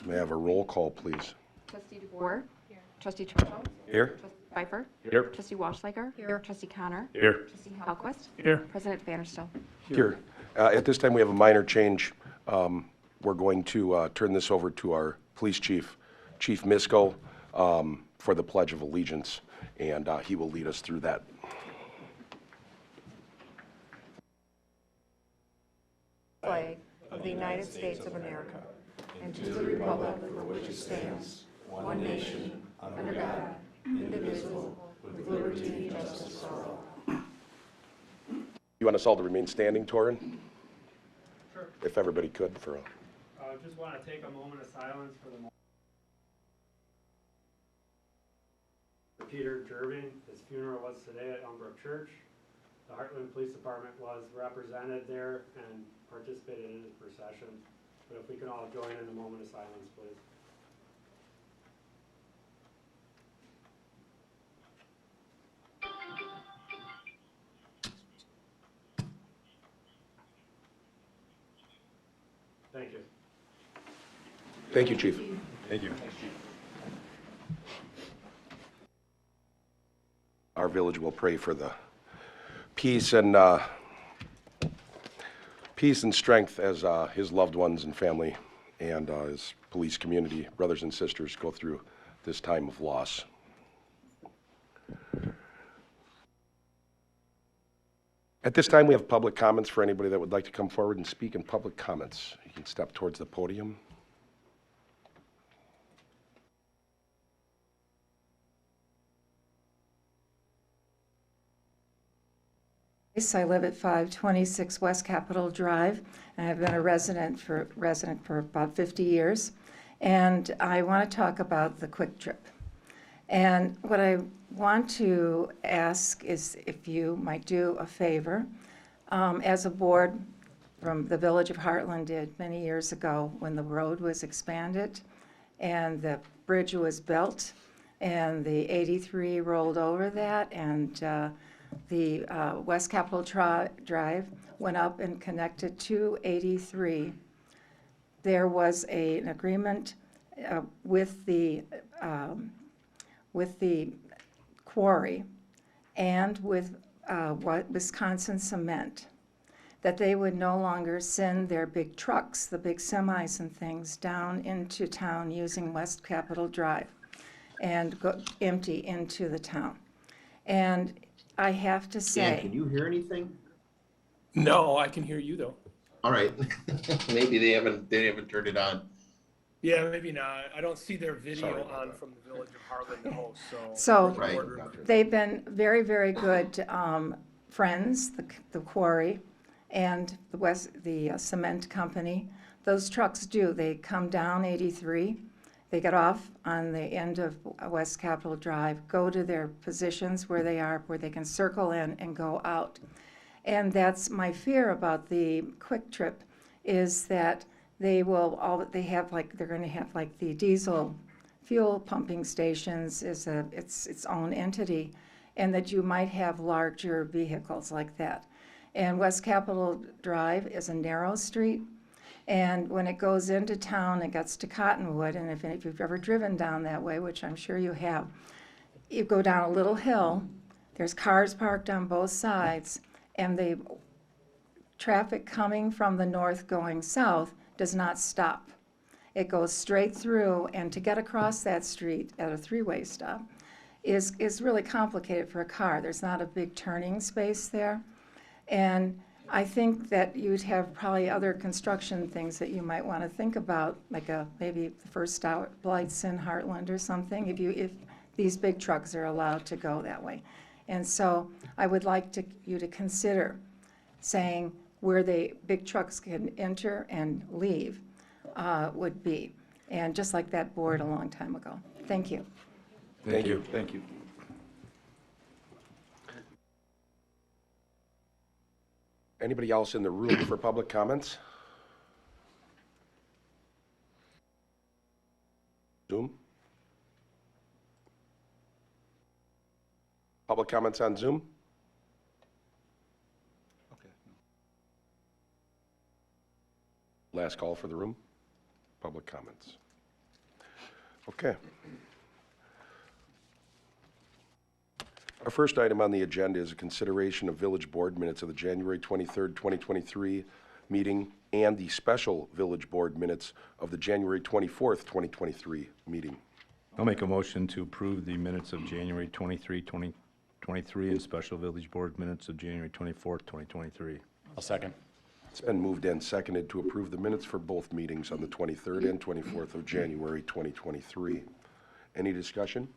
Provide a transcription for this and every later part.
May I have a roll call, please? Trustee Boer. Here. Trustee Churchill. Here. Trustee Pfeiffer. Here. Trustee Washliger. Here. Trustee Connor. Here. Trustee Halquist. Here. President Vanderstel. Here. At this time, we have a minor change. We're going to turn this over to our police chief, Chief Misko, for the Pledge of Allegiance, and he will lead us through that. Flag of the United States of America, and to the republic for which it stands, one nation, under God, indivisible, with liberty and justice for all. You want us all to remain standing, Torin? Sure. If everybody could for a... Just want to take a moment of silence for the Peter Jerving. His funeral was today at Unbrook Church. The Hartland Police Department was represented there and participated in his procession. But if we can all join in a moment of silence, please. Thank you. Thank you, Chief. Thank you. Our village will pray for the peace and strength as his loved ones and family and his police community, brothers and sisters, go through this time of loss. At this time, we have public comments for anybody that would like to come forward and speak in public comments. You can step towards the podium. I live at 526 West Capitol Drive, and I've been a resident for about 50 years. And I want to talk about the Quick Trip. And what I want to ask is if you might do a favor, as a board from the village of Hartland did many years ago when the road was expanded and the bridge was built and the 83 rolled over that, and the West Capitol Drive went up and connected to 83. There was an agreement with the quarry and with Wisconsin Cement that they would no longer send their big trucks, the big semis and things, down into town using West Capitol Drive and go empty into the town. And I have to say... Dan, can you hear anything? No, I can hear you though. All right. Maybe they haven't turned it on. Yeah, maybe not. I don't see their video Sorry about on that. from the village of Hartland to host, So Right. they've been very, very good friends, the quarry and the cement company. Those trucks they come down 83, they get off on the end of West Capitol Drive, go to their positions where they can circle in and go out. And that's my fear about the Quick Trip, is that they're going to have like the diesel fuel pumping stations is its own entity, and that you might have larger vehicles like that. And West Capitol Drive is a narrow street, and when it goes into town, it gets to Cottonwood, and if you've ever driven down that way, which I'm sure you have, you go down a little hill, there's cars parked on both sides, and the traffic coming from the north going south does not stop. It goes straight through, and to get across that street at a three-way stop is really complicated for a car. There's not a big turning space there. And I think that you'd have probably other construction things that you might want to think about, like maybe the first stoplights in Hartland or something, if these big trucks are allowed to go that way. And so I would like you to consider saying where the big trucks can enter and leave would be, and just like that board a long time ago. Thank you. Thank you. Thank you. Anybody else in the room for public comments? Zoom? Public comments on Zoom? Okay. Last call for the room. Public comments. Okay. Our first item on the agenda is a consideration of village board minutes of the January 23rd, 2023 meeting and the special village board minutes of the January 24th, 2023 meeting. I'll make a motion to approve the minutes of January 23, 2023, and special village board minutes of January 24th, 2023. I'll second. It's been moved and seconded to approve the minutes for both meetings on the 23rd and 24th of January 2023. Any discussion?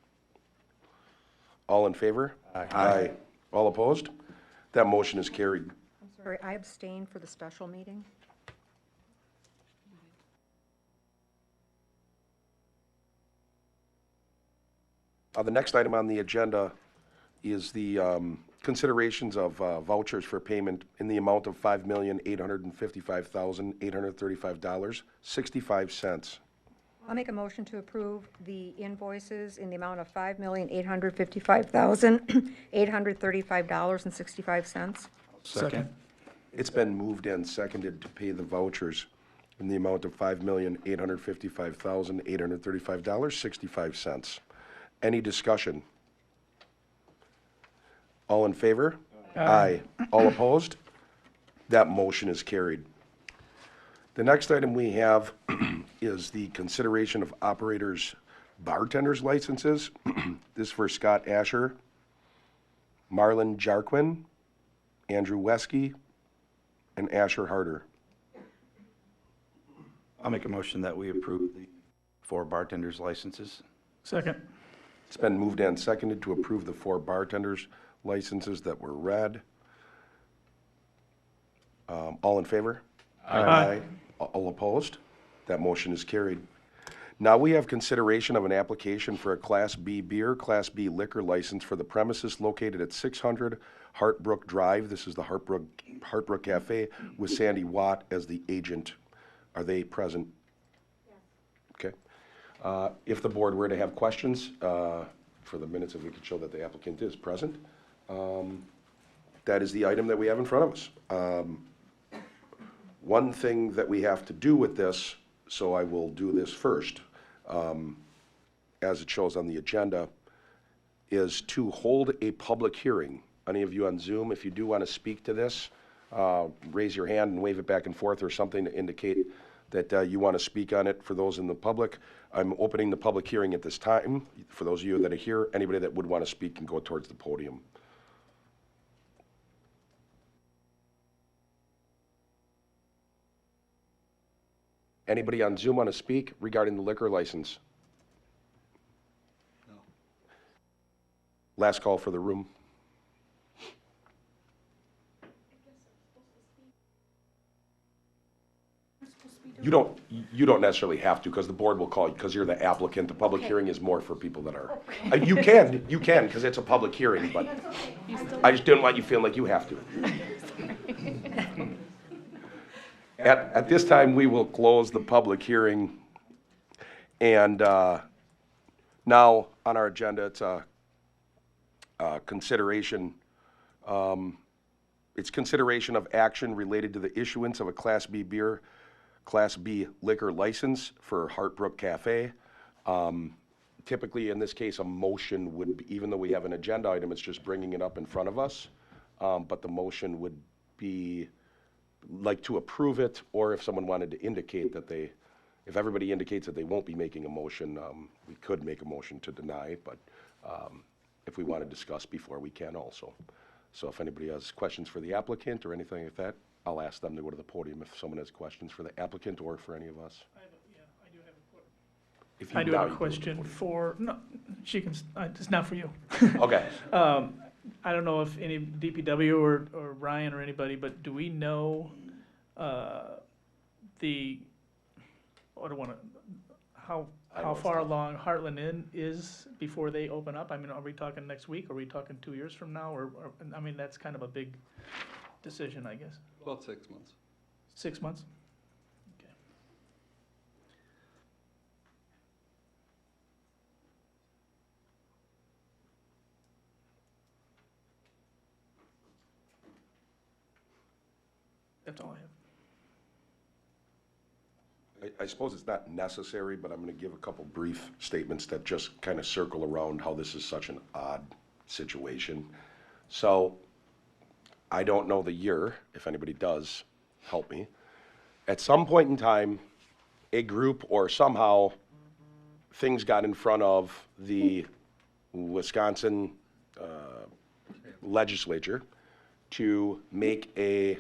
All in favor? Aye. All opposed? That motion is carried. I'm sorry, I abstained for the special meeting. The next item on the agenda is the considerations of vouchers for payment in the amount of $5,855,835.65. I'll make a motion to approve the invoices in the amount of $5,855,835.65. Second. It's been moved and seconded to pay the vouchers in the amount of $5,855,835.65. Any discussion? All in favor? Aye. All opposed? That motion is carried. The next item we have is the consideration of operators' bartenders' licenses. This is for Scott Asher, Marlon Jarquin, Andrew Wesky, and Asher Harder. I'll make a motion that we approve the 4 bartenders' licenses. Second. It's been moved and seconded to approve the 4 bartenders' licenses that were read. All in favor? Aye. All opposed? That motion is carried. Now we have consideration of an application for a Class B beer, Class B liquor license for the premises located at 600 Hartbrook Drive. This is the Hartbrook Cafe with Sandi Watt as the agent. Are they present? Yes. Okay. If the board were to have questions for the minutes, if we could show that the applicant is present, that is the item that we have in front of us. One thing that we have to do with this, so I will do this first, as it shows on the agenda, is to hold a public hearing. Any of you on Zoom, if you do want to speak to this, raise your hand and wave it back and forth or something to indicate that you want to speak on it. For those in the public, I'm opening the public hearing at this time. For those of you that are here, anybody that would want to speak can go towards the podium. Anybody on Zoom want to speak regarding the liquor license? No. Last call for the room. You don't necessarily have to, because the board will call you, because you're the applicant. The public hearing is more for people that are. You can, because it's a public hearing, but I just didn't want you feeling like you have to. At this time, we will close the public hearing. And now on our agenda, it's a consideration. It's consideration of action related to the issuance of a Class B beer, Class B liquor license for Hartbrook Cafe. Typically, in this case, a motion would be, even though we have an agenda item, it's just bringing it up in front of us. But the motion would be like to approve it, or if someone wanted to indicate that they, if everybody indicates that they won't be making a motion, we could make a motion to deny, but if we want to discuss before, we can also. So if anybody has questions for the applicant or anything like that, I'll ask them to go to the podium if someone has questions for the applicant or for any of us. I do have a question for, no, she can, it's not for you. Okay. I don't know if any DPW or Ryan or anybody, but do we know I don't want to, how far along Hartland Inn is before they open up? I mean, are we talking next week? Are we talking 2 years from now? Or I mean, that's kind of a big decision, I guess. About 6 months. 6 months? Okay. That's all I have. I suppose it's not necessary, but I'm going to give a couple brief statements that just kind of circle around how this is such an odd situation. So, I don't know the year, if anybody does, help me. At some point in time, a group or somehow things got in front of the Wisconsin legislature to make a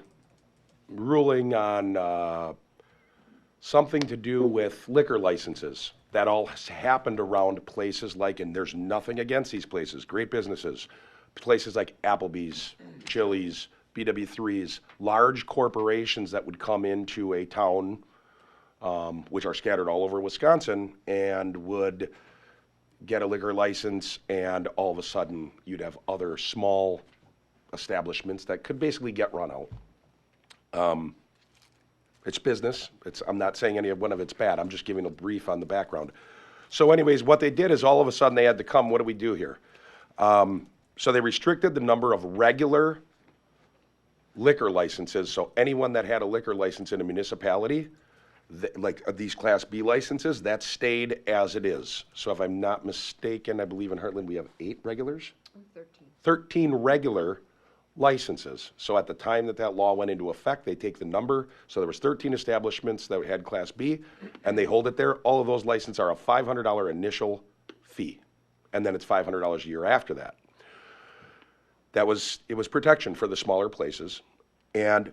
ruling on something to do with liquor licenses. That all has happened around places like, and there's nothing against these places, great businesses, places like Applebee's, Chili's, BW3's, large corporations that would come into a town, which are scattered all over Wisconsin, and would get a liquor license, and all of a sudden you'd have other small establishments that could basically get run out. It's business. I'm not saying any one of it's bad. I'm just giving a brief on the background. So anyways, what they did is all of a sudden they had to come, what do we do here? So they restricted the number of regular liquor licenses. So anyone that had a liquor license in a municipality, like these Class B licenses, that stayed as it is. So if I'm not mistaken, I believe in Hartland we have 8 regulars? 13 regular licenses. So at the time that law went into effect, they take the number. So there was 13 establishments that had Class B, and they hold it there. All of those licenses are a $500 initial fee, and then it's $500 a year after that. It was protection for the smaller places, and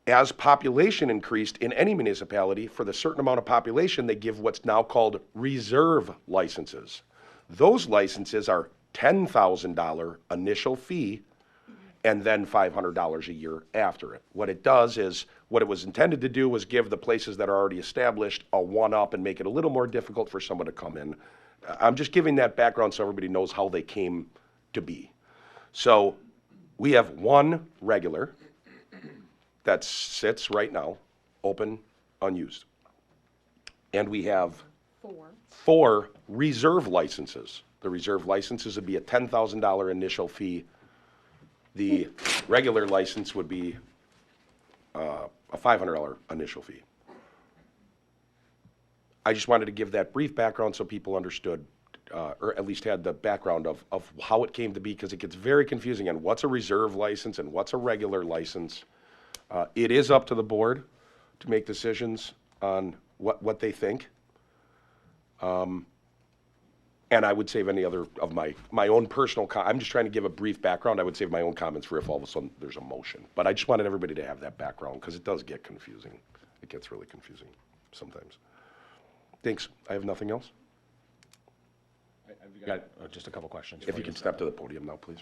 as population increased in any municipality, for the certain amount of population, they give what's now called reserve licenses. Those licenses are $10,000 initial fee and then $500 a year after it. What it does is, what it was intended to do was give the places that are already established a one-up and make it a little more difficult for someone to come in. I'm just giving that background so everybody knows how they came to be. So we have one regular that sits right now, open, unused. And we have 4 reserve licenses. The reserve licenses would be a $10,000 initial fee. The regular license would be a $500 initial fee. I just wanted to give that brief background so people understood, or at least had the background of how it came to be, because it gets very confusing on what's a reserve license and what's a regular license. It is up to the board to make decisions on what they think. And I would save any other of my own personal, I'm just trying to give a brief background. I would save my own comments for if all of a sudden there's a motion. But I just wanted everybody to have that background because it does get confusing. It gets really confusing sometimes. Thanks. I have nothing else. I've got just a couple questions. If you can step to the podium now, please.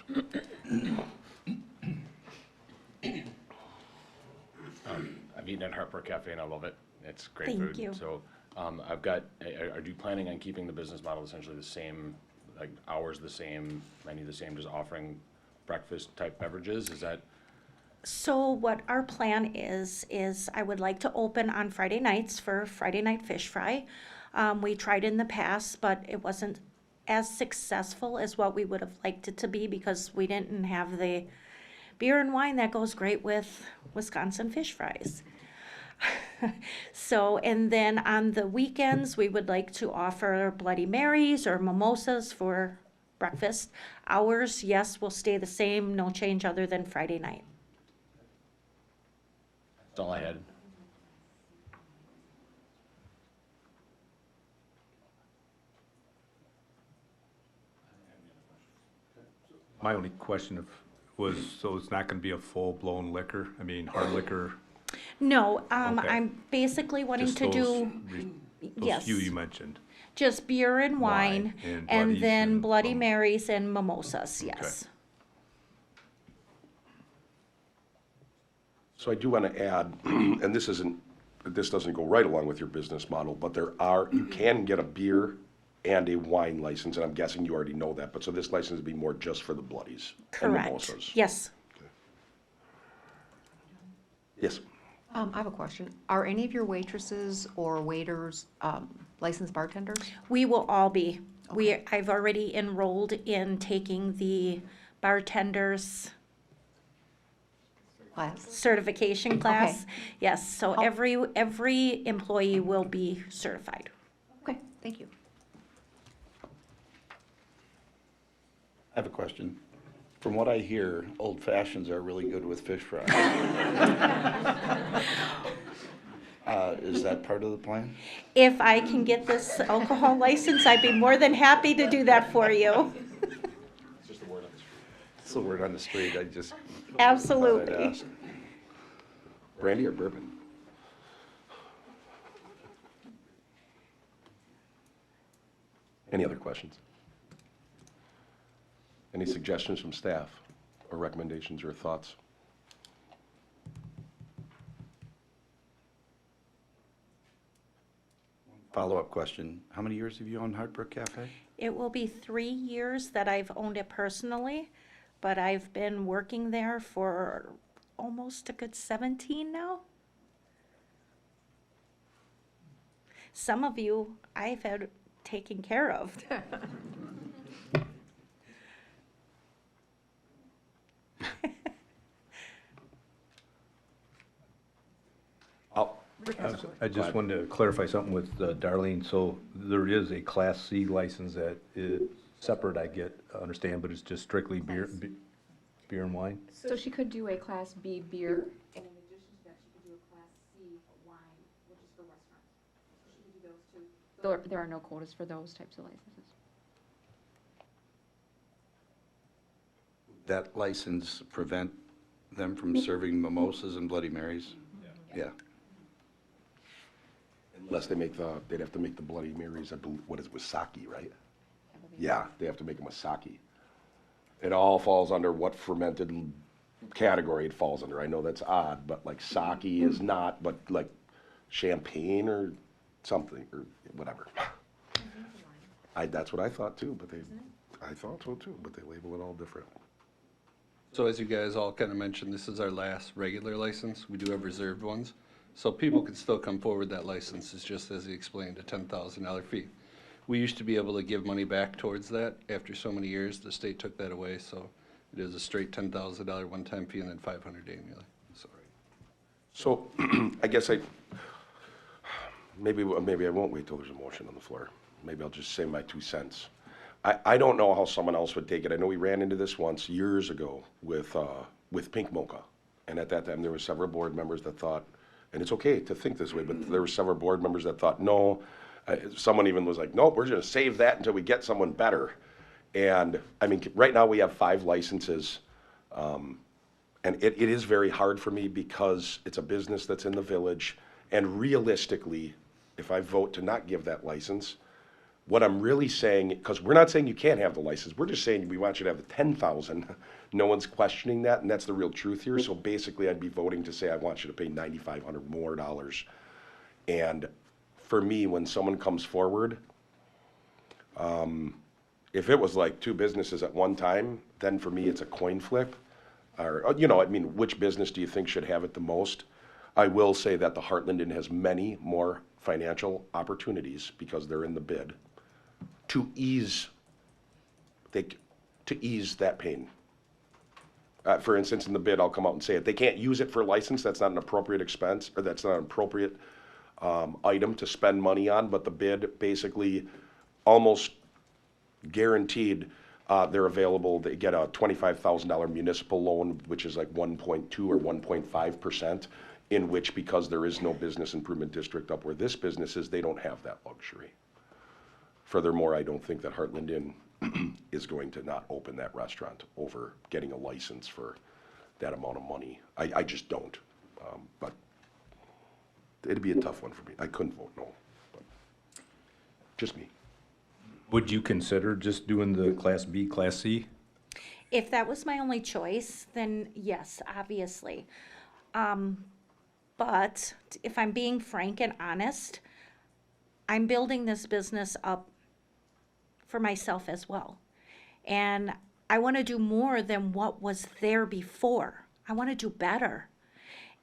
I've eaten at Hartbrook Cafe and I love it. It's great Thank food. you. So I've got, are you planning on keeping the business model essentially the same, like hours the same, menu the same, just offering breakfast type beverages? Is that? So what our plan is I would like to open on Friday nights for Friday night fish fry. We tried in the past, but it wasn't as successful as what we would have liked it to be because we didn't have the beer and wine that goes great with Wisconsin fish fries. So, and then on the weekends, we would like to offer Bloody Marys or mimosas for breakfast. Hours, yes, will stay the same, no change other than Friday night. That's all I had. My only question was, so it's not gonna be a full-blown liquor? I mean, hard liquor? No, Okay. I'm basically wanting Just to do, those yes, few you mentioned. just beer and wine, and and Bloodies then and Bloody Marys and mimosas, yes. So I do want to add, and this doesn't go right along with your business model, but you can get a beer and a wine license, and I'm guessing you already know that, but so this license would be more just for the Bloodies and Correct, mimosas. yes. Yes. I have a question. Are any of your waitresses or waiters licensed bartenders? We will all be. I've already enrolled in taking the bartenders Class. certification class. Yes, so How- every employee will be certified. Okay, thank you. I have a question. From what I hear, Old Fashions are really good with fish fry. Is that part of the plan? If I can get this alcohol license, I'd be more than happy to do that for you. It's just the word on the street. It's the word on the street, I just thought I'd Absolutely. ask. Brandy or bourbon? Any other questions? Any suggestions from staff, or recommendations or thoughts? Follow-up question. How many years have you owned Hartbrook Cafe? It will be 3 years that I've owned it personally, but I've been working there for almost a good 17 now. Some of you I've had taken care of. I just wanted to clarify something with Darlene. So there is a Class C license that is separate, I understand, but it's just strictly beer and wine? So she could do a Class B beer, and in addition to that, she could do a Class C wine, which is for restaurants. So she could do those two. There are no quotas for those types of licenses. That license prevent them from serving mimosas and Bloody Marys? Yeah. Unless they'd have to make the Bloody Marys, I believe, what is it, with sake, right? Yeah, they have to make them with sake. It all falls under what fermented category it falls under. I know that's odd, but like sake is not, but like champagne or something, or whatever. That's what I thought too, but I thought so too, but they label it all different. So as you guys all kind of mentioned, this is our last regular license. We do have reserved ones. So people could still come forward. That license is just, as he explained, a $10,000 fee. We used to be able to give money back towards that. After so many years, the state took that away, so it is a straight $10,000 one-time fee and then $500 annually. So I guess maybe I won't wait till there's a motion on the floor. Maybe I'll just say my 2 cents. I don't know how someone else would take it. I know we ran into this once years ago with Pink Mocha. And at that time, there were several board members that thought, and it's okay to think this way, but there were several board members that thought, no. Someone even was like, nope, we're going to save that until we get someone better. And I mean, right now we have 5 licenses. And it is very hard for me because it's a business that's in the village. And realistically, if I vote to not give that license, what I'm really saying, because we're not saying you can't have the license, we're just saying we want you to have the 10,000. No one's questioning that, and that's the real truth here. So basically, I'd be voting to say I want you to pay $9,500 more. And for me, when someone comes forward, if it was like 2 businesses at one time, then for me it's a coin flip. Or, I mean, which business do you think should have it the most? I will say that the Hartland Inn has many more financial opportunities because they're in the bid to ease that pain. For instance, in the bid, I'll come out and say it. They can't use it for a license. That's not an appropriate expense, or that's not an appropriate item to spend money on. But the bid basically almost guaranteed they're available. They get a $25,000 municipal loan, which is like 1.2 or 1.5%, in which, because there is no business improvement district up where this business is, they don't have that luxury. Furthermore, I don't think that Hartland Inn is going to not open that restaurant over getting a license for that amount of money. I just don't. But it'd be a tough one for me. I couldn't vote no. But just me. Would you consider just doing the Class B, Class C? If that was my only choice, then yes, obviously. But if I'm being frank and honest, I'm building this business up for myself as well. And I want to do more than what was there before. I want to do better.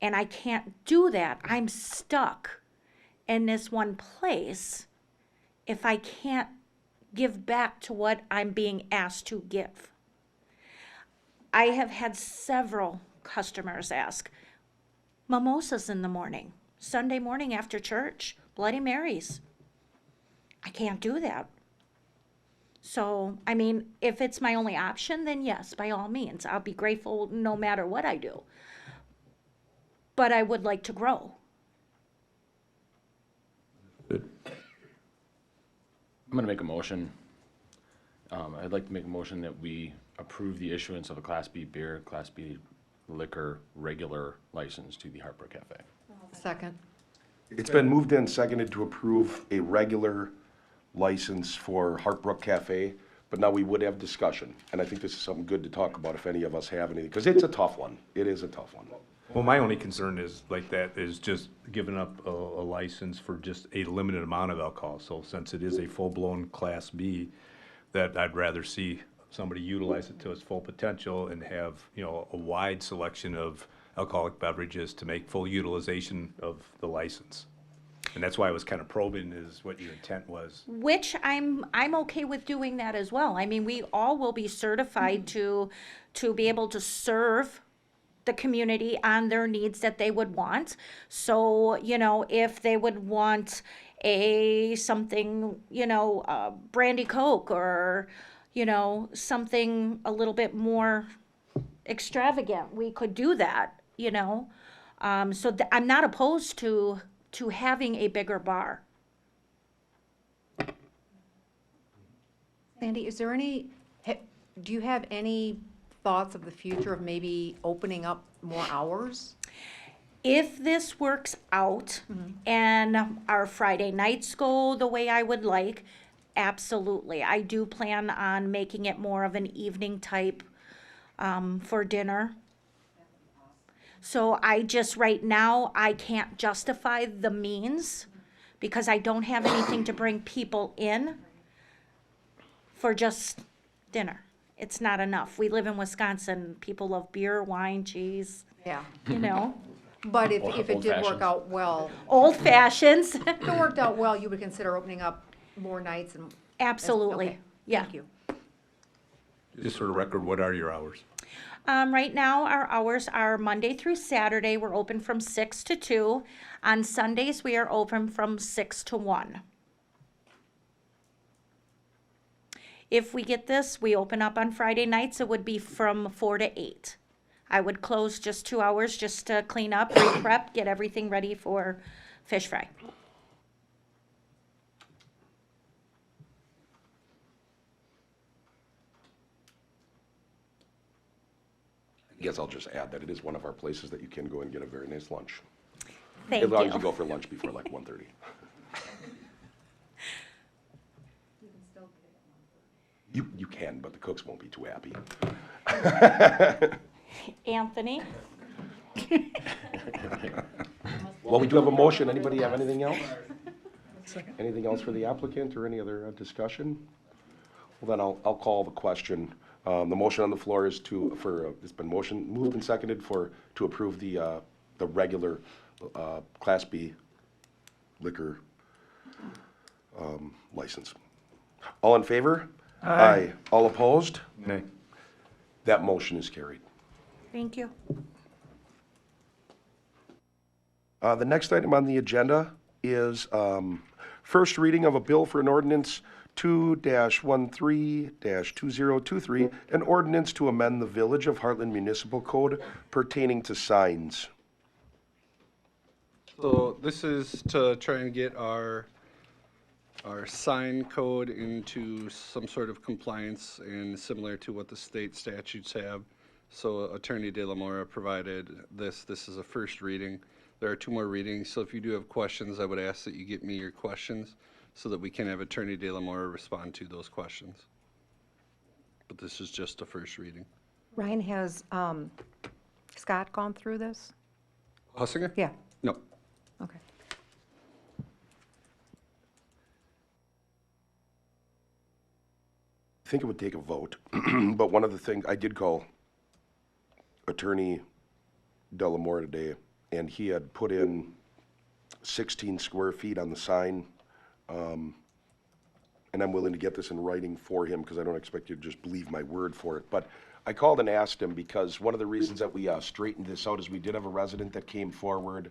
And I can't do that. I'm stuck in this one place if I can't give back to what I'm being asked to give. I have had several customers ask. Mimosas in the morning, Sunday morning after church, Bloody Marys. I can't do that. So, I mean, if it's my only option, then yes, by all means, I'll be grateful no matter what I do. But I would like to grow. I'm gonna make a motion. I'd like to make a motion that we approve the issuance of a Class B beer, Class B liquor, regular license to the Hartbrook Cafe. Second. It's been moved and seconded to approve a regular license for Hartbrook Cafe, but now we would have discussion. And I think this is something good to talk about if any of us have anything, because it's a tough one. It is a tough one. Well, my only concern is like that is just giving up a license for just a limited amount of alcohol. So since it is a full-blown Class B, that I'd rather see somebody utilize it to its full potential and have, you know, a wide selection of alcoholic beverages to make full utilization of the license. And that's why I was kind of probing is what your intent was. Which I'm okay with doing that as well. I mean, we all will be certified to be able to serve the community on their needs that they would want. So, you know, if they would want something, you know, brandy Coke or, you know, something a little bit more extravagant, we could do that, you know. So I'm not opposed to having a bigger bar. Sandy, is there any, do you have any thoughts of the future of maybe opening up more hours? If this works out and our Friday nights go the way I would like, absolutely. I do plan on making it more of an evening type for dinner. So I just, right now, I can't justify the means because I don't have anything to bring people in for just dinner. It's not enough. We live in Wisconsin. People love beer, wine, cheese, Yeah. you know. But if Old it did work fashions. out well, Old fashions. if it worked out well, you would consider opening up more nights and. Absolutely. Okay, Yeah. Thank you. Just for the record, what are your hours? Right now, our hours are Monday through Saturday. We're open from 6 to 2. On Sundays, we are open from 6 to 1. If we get this, we open up on Friday nights. It would be from 4 to 8. I would close just 2 hours just to clean up, re-prep, get everything ready for fish fry. I guess I'll just add that it is one of our places that you can go and get a very nice lunch. Thank As long as you you. go for lunch before like 1:30. You can, but the cooks won't be too happy. Anthony? Well, we do have a motion. Anybody have anything else? Anything else for the applicant or any other discussion? Well, then I'll call the question. The motion on the floor is it's been moved and seconded to approve the regular Class B liquor license. All in favor? Aye. All opposed? Nay. That motion is carried. Thank you. The next item on the agenda is first reading of a bill for an ordinance 2-13-2023, an ordinance to amend the Village of Hartland Municipal Code pertaining to signs. So this is to try and get our sign code into some sort of compliance and similar to what the state statutes have. So Attorney De La Mora provided this. This is a first reading. There are 2 more readings, so if you do have questions, I would ask that you get me your questions so that we can have Attorney De La Mora respond to those questions. But this is just a first reading. Ryan, has Scott gone through this? Hussinger? Yeah, No. okay. I think it would take a vote, but one of the things, I did call Attorney De La Mora today, and he had put in 16 square feet on the sign. and I'm willing to get this in writing for him, because I don't expect you to just believe my word for it, but I called and asked him, because one of the reasons that we straightened this out is we did have a resident that came forward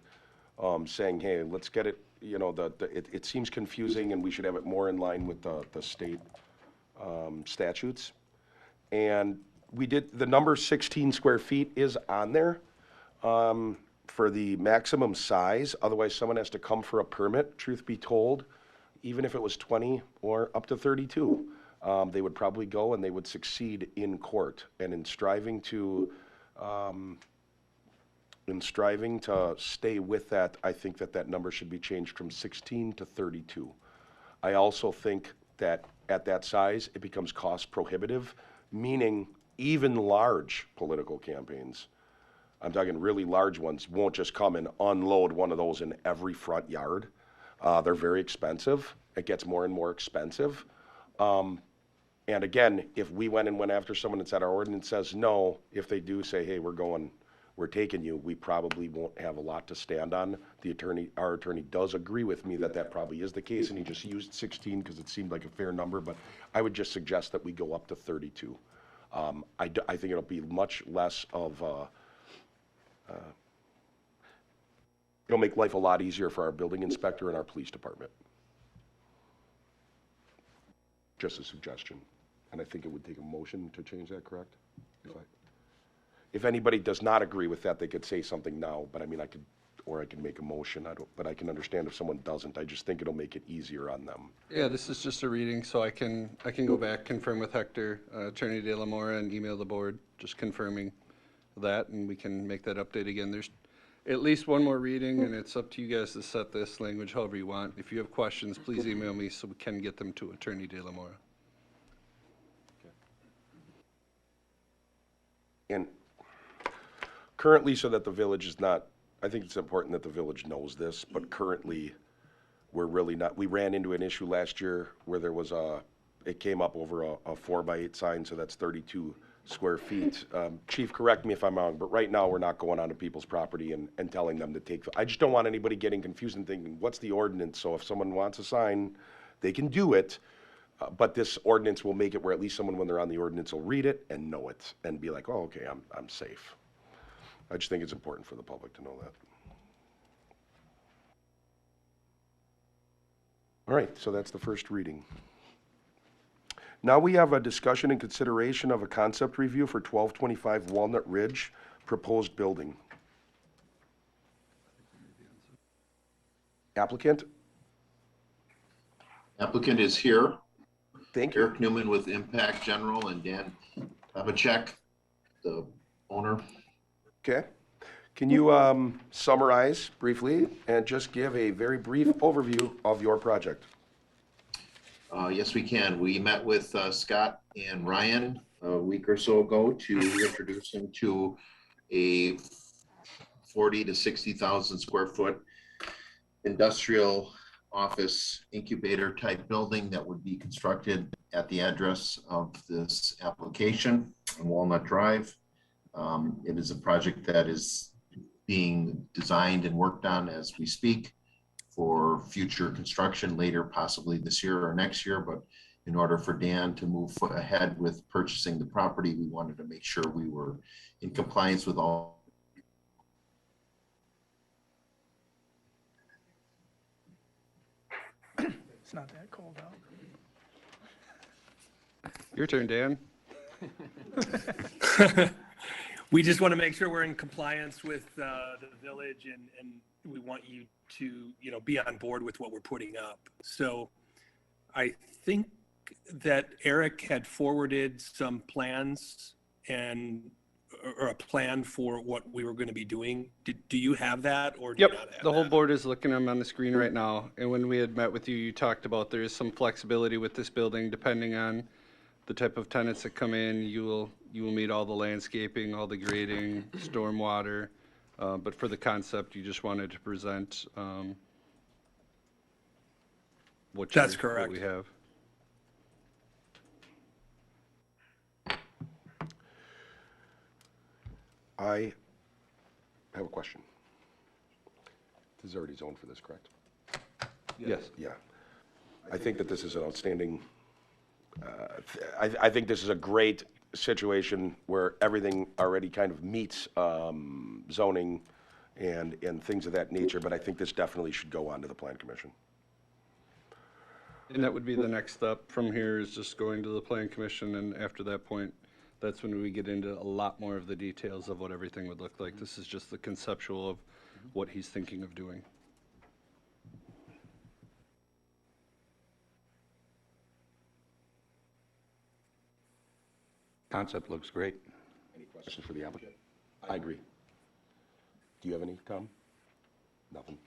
saying, hey, let's get it, you know, it seems confusing, and we should have it more in line with the state statutes. And we did, the number 16 square feet is on there for the maximum size. Otherwise, someone has to come for a permit, truth be told. Even if it was 20 or up to 32, they would probably go and they would succeed in court. And in striving to stay with that, I think that number should be changed from 16 to 32. I also think that at that size, it becomes cost prohibitive, meaning even large political campaigns, I'm talking really large ones, won't just come and unload one of those in every front yard. They're very expensive. It gets more and more expensive. And again, if we went after someone and said our ordinance says no, if they do say, hey, we're taking you, we probably won't have a lot to stand on. Our attorney does agree with me that probably is the case, and he just used 16 because it seemed like a fair number, but I would just suggest that we go up to 32. I think it'll be much less of it'll make life a lot easier for our building inspector and our police department. Just a suggestion. And I think it would take a motion to change that, correct? If anybody does not agree with that, they could say something now, but I mean, I could make a motion. But I can understand if someone doesn't. I just think it'll make it easier on them. Yeah, this is just a reading, so I can go back, confirm with Hector, Attorney De La Mora, and email the board, just confirming that, and we can make that update again. There's at least one more reading, and it's up to you guys to set this language however you want. If you have questions, please email me so we can get them to Attorney De La Mora. And currently, so that the village is not, I think it's important that the village knows this, but currently, we're really not, we ran into an issue last year where there was it came up over a 4x8 sign, so that's 32 square feet. Chief, correct me if I'm wrong, but right now, we're not going onto people's property and telling them to take, I just don't want anybody getting confused and thinking, what's the ordinance? So if someone wants a sign, they can do it. But this ordinance will make it where at least someone, when they're on the ordinance, will read it and know it and be like, oh, okay, I'm safe. I just think it's important for the public to know that. All right, so that's the first reading. Now we have a discussion and consideration of a concept review for 1225 Walnut Ridge proposed building. Applicant? Applicant is here. Thank you. Eric Newman with Impact General and Dan Babachek, the owner. Okay. Can you summarize briefly and just give a very brief overview of your project? Yes, we can. We met with Scott and Ryan a week or so ago to introduce them to a 40 to 60,000 square foot industrial office incubator type building that would be constructed at the address of this application on Walnut Drive. It is a project that is being designed and worked on as we speak for future construction later, possibly this year or next year. But in order for Dan to move ahead with purchasing the property, we wanted to make sure we were in compliance with all. It's not that cold out. Your turn, Dan. We just want to make sure we're in compliance with the village, and we want you to, be on board with what we're putting up. So I think that Eric had forwarded some plans or a plan for what we were going to be doing. Do you have that, or do you not have the whole that? board is looking at them on the screen right now. And when we had met with you, you talked about there is some flexibility with this building depending on the type of tenants that come in. You will meet all the landscaping, all the grading, stormwater. But for the concept, you just wanted to present That's correct. What we have. I have a question. This is already zoned for this, correct? Yes. Yeah. I think that this is an outstanding, I think this is a great situation where everything already kind of meets zoning and things of that nature, but I think this definitely should go on to the Plan Commission. And that would be the next step from here, is just going to the Plan Commission, and after that point, that's when we get into a lot more of the details of what everything would look like. This is just the conceptual of what he's thinking of doing. Concept looks great. Any questions for the applicant? I agree. Do you have any, Tom? Nothing.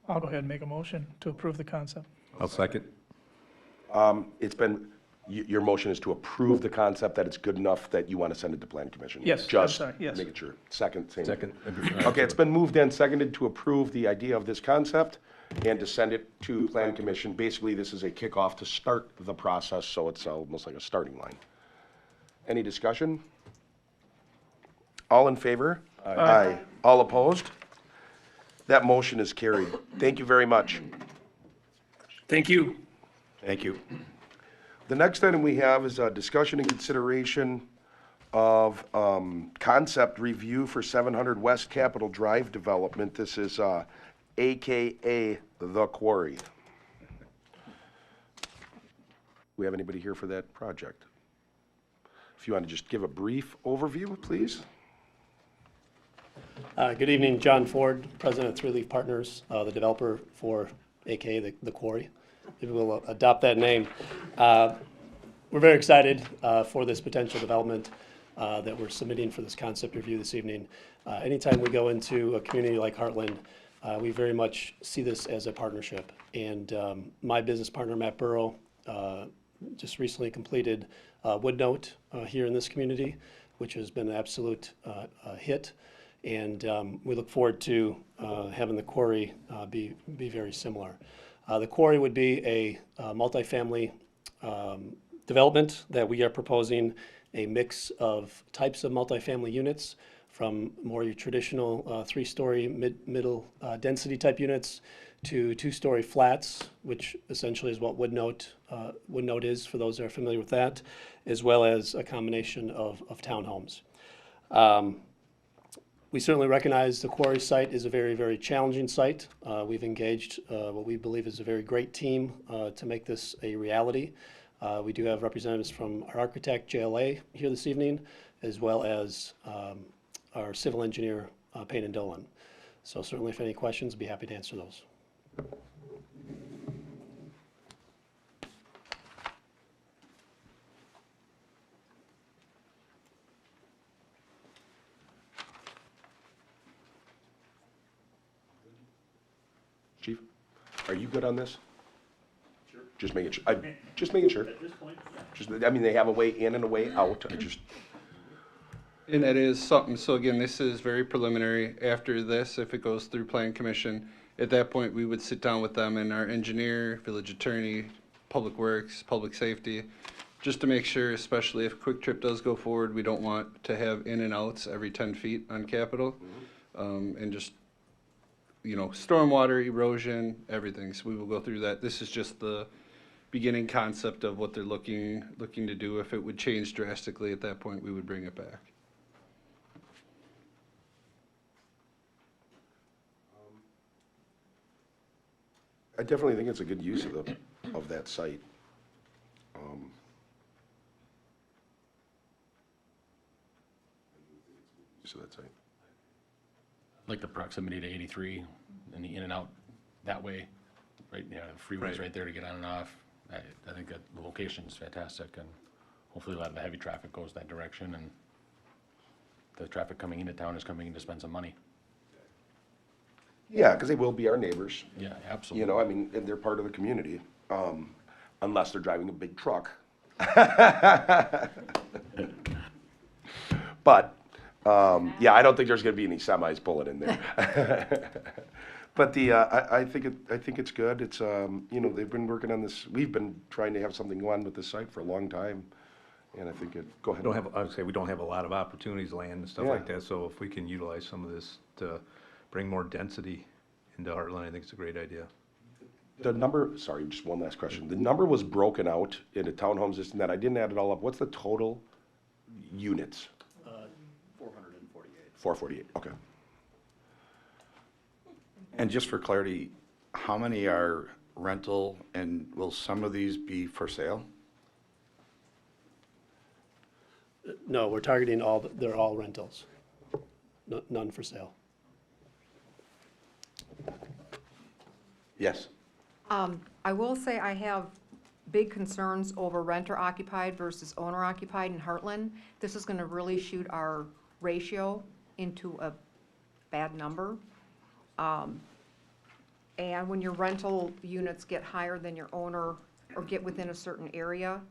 I'll go ahead and make a motion to approve the concept. I'll second. It's been, your motion is to approve the concept, that it's good enough that you want to send it to Plan Commission? Yes, I'm Just sorry, yes. making sure. Second, same. Second. Okay, it's been moved and seconded to approve the idea of this concept and to send it to Plan Commission. Basically, this is a kickoff to start the process, so it's almost like a starting line. Any discussion? All in favor? Aye. All opposed? That motion is carried. Thank you very much. Thank you. Thank you. The next item we have is a discussion and consideration of concept review for 700 West Capitol Drive development. This is AKA The Quarry. We have anybody here for that project? If you want to just give a brief overview, please. Good evening, John Ford, President of Three Leaf Partners, the developer for AKA the Quarry. Maybe we'll adopt that name. We're very excited for this potential development that we're submitting for this concept review this evening. Anytime we go into a community like Hartland, we very much see this as a partnership. And my business partner, Matt Burrow, just recently completed Woodnote here in this community, which has been an absolute hit. And we look forward to having the quarry be very similar. The quarry would be a multifamily development that we are proposing a mix of types of multifamily units, from more your traditional three-story middle density type units to two-story flats, which essentially is what Woodnote is, for those that are familiar with that, as well as a combination of townhomes. We certainly recognize the quarry site is a very, very challenging site. We've engaged what we believe is a very great team to make this a reality. We do have representatives from our architect, JLA, here this evening, as well as our civil engineer, Payne and Dolan. So certainly if any questions, I'd be happy to answer those. Chief, are you good on this? Sure. Just making sure. Just making sure. At this point, yeah. Just, I mean, they have a way in and a way out. I just. And that is something, so again, this is very preliminary. After this, if it goes through Plan Commission, at that point, we would sit down with them and our engineer, village attorney, public works, public safety, just to make sure, especially if Quick Trip does go forward, we don't want to have in and outs every 10 feet on Capitol. And just, you know, stormwater, erosion, everything. So we will go through that. This is just the beginning concept of what they're looking to do. If it would change drastically at that point, we would bring it back. I definitely think it's a good use of that site. Use of that site. Like the proximity to 83 and the in and out that way, right? Yeah, the freeway's right there to get on and off. I think that the location's fantastic, and hopefully a lot of the heavy traffic goes that direction, and the traffic coming into town is coming in to spend some money. Yeah, because they will be our neighbors. Yeah, absolutely. You know, I mean, and they're part of the community, unless they're driving a big truck. But, yeah, I don't think there's going to be any semis pulling in there. But I think it's good. It's you know, they've been working on this. We've been trying to have something go on with this site for a long time, and I think it. Go ahead. I would say we don't have a lot of opportunities, land and stuff like that. So if we can utilize some of this to bring more density into Hartland, I think it's a great idea. The number, sorry, just one last question. The number was broken out into townhomes, this and that. I didn't add it all up. What's the total units? 448. 448, okay. And just for clarity, how many are rental and will some of these be for sale? No, we're targeting they're all rentals. None for sale. Yes. I will say I have big concerns over renter occupied versus owner occupied in Hartland. This is gonna really shoot our ratio into a bad number. And when your rental units get higher than your owner or get within a certain area,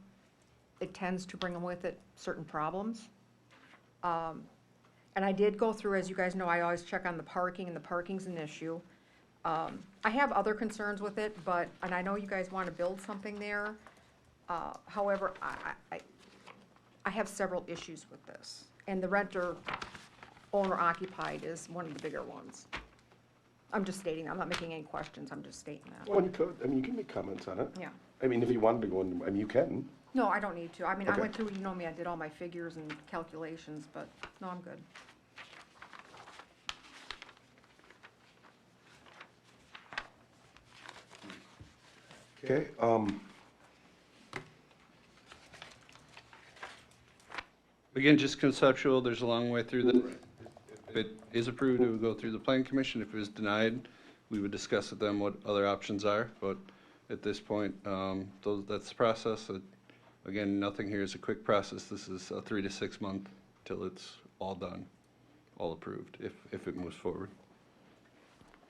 it tends to bring with it certain problems. And I did go through, as you guys know, I always check on the parking, and the parking's an issue. I have other concerns with it, and I know you guys want to build something there. However, I have several issues with this. And the renter owner occupied is one of the bigger ones. I'm just stating, I'm not making any questions, I'm just stating that. Well, you could, I mean, you can make comments on it. Yeah. I mean, if you wanted to go in, I mean, you can. No, I don't need to. I mean, I Okay. went through, you know me, I did all my figures and calculations, but no, I'm good. Okay, Again, just conceptual, there's a long way through the, if it is approved, it would go through the plan commission. If it was denied, we would discuss with them what other options are, but at this point, that's the process. Again, nothing here is a quick process. This is a 3 to 6 month till it's all done, all approved, if it moves forward.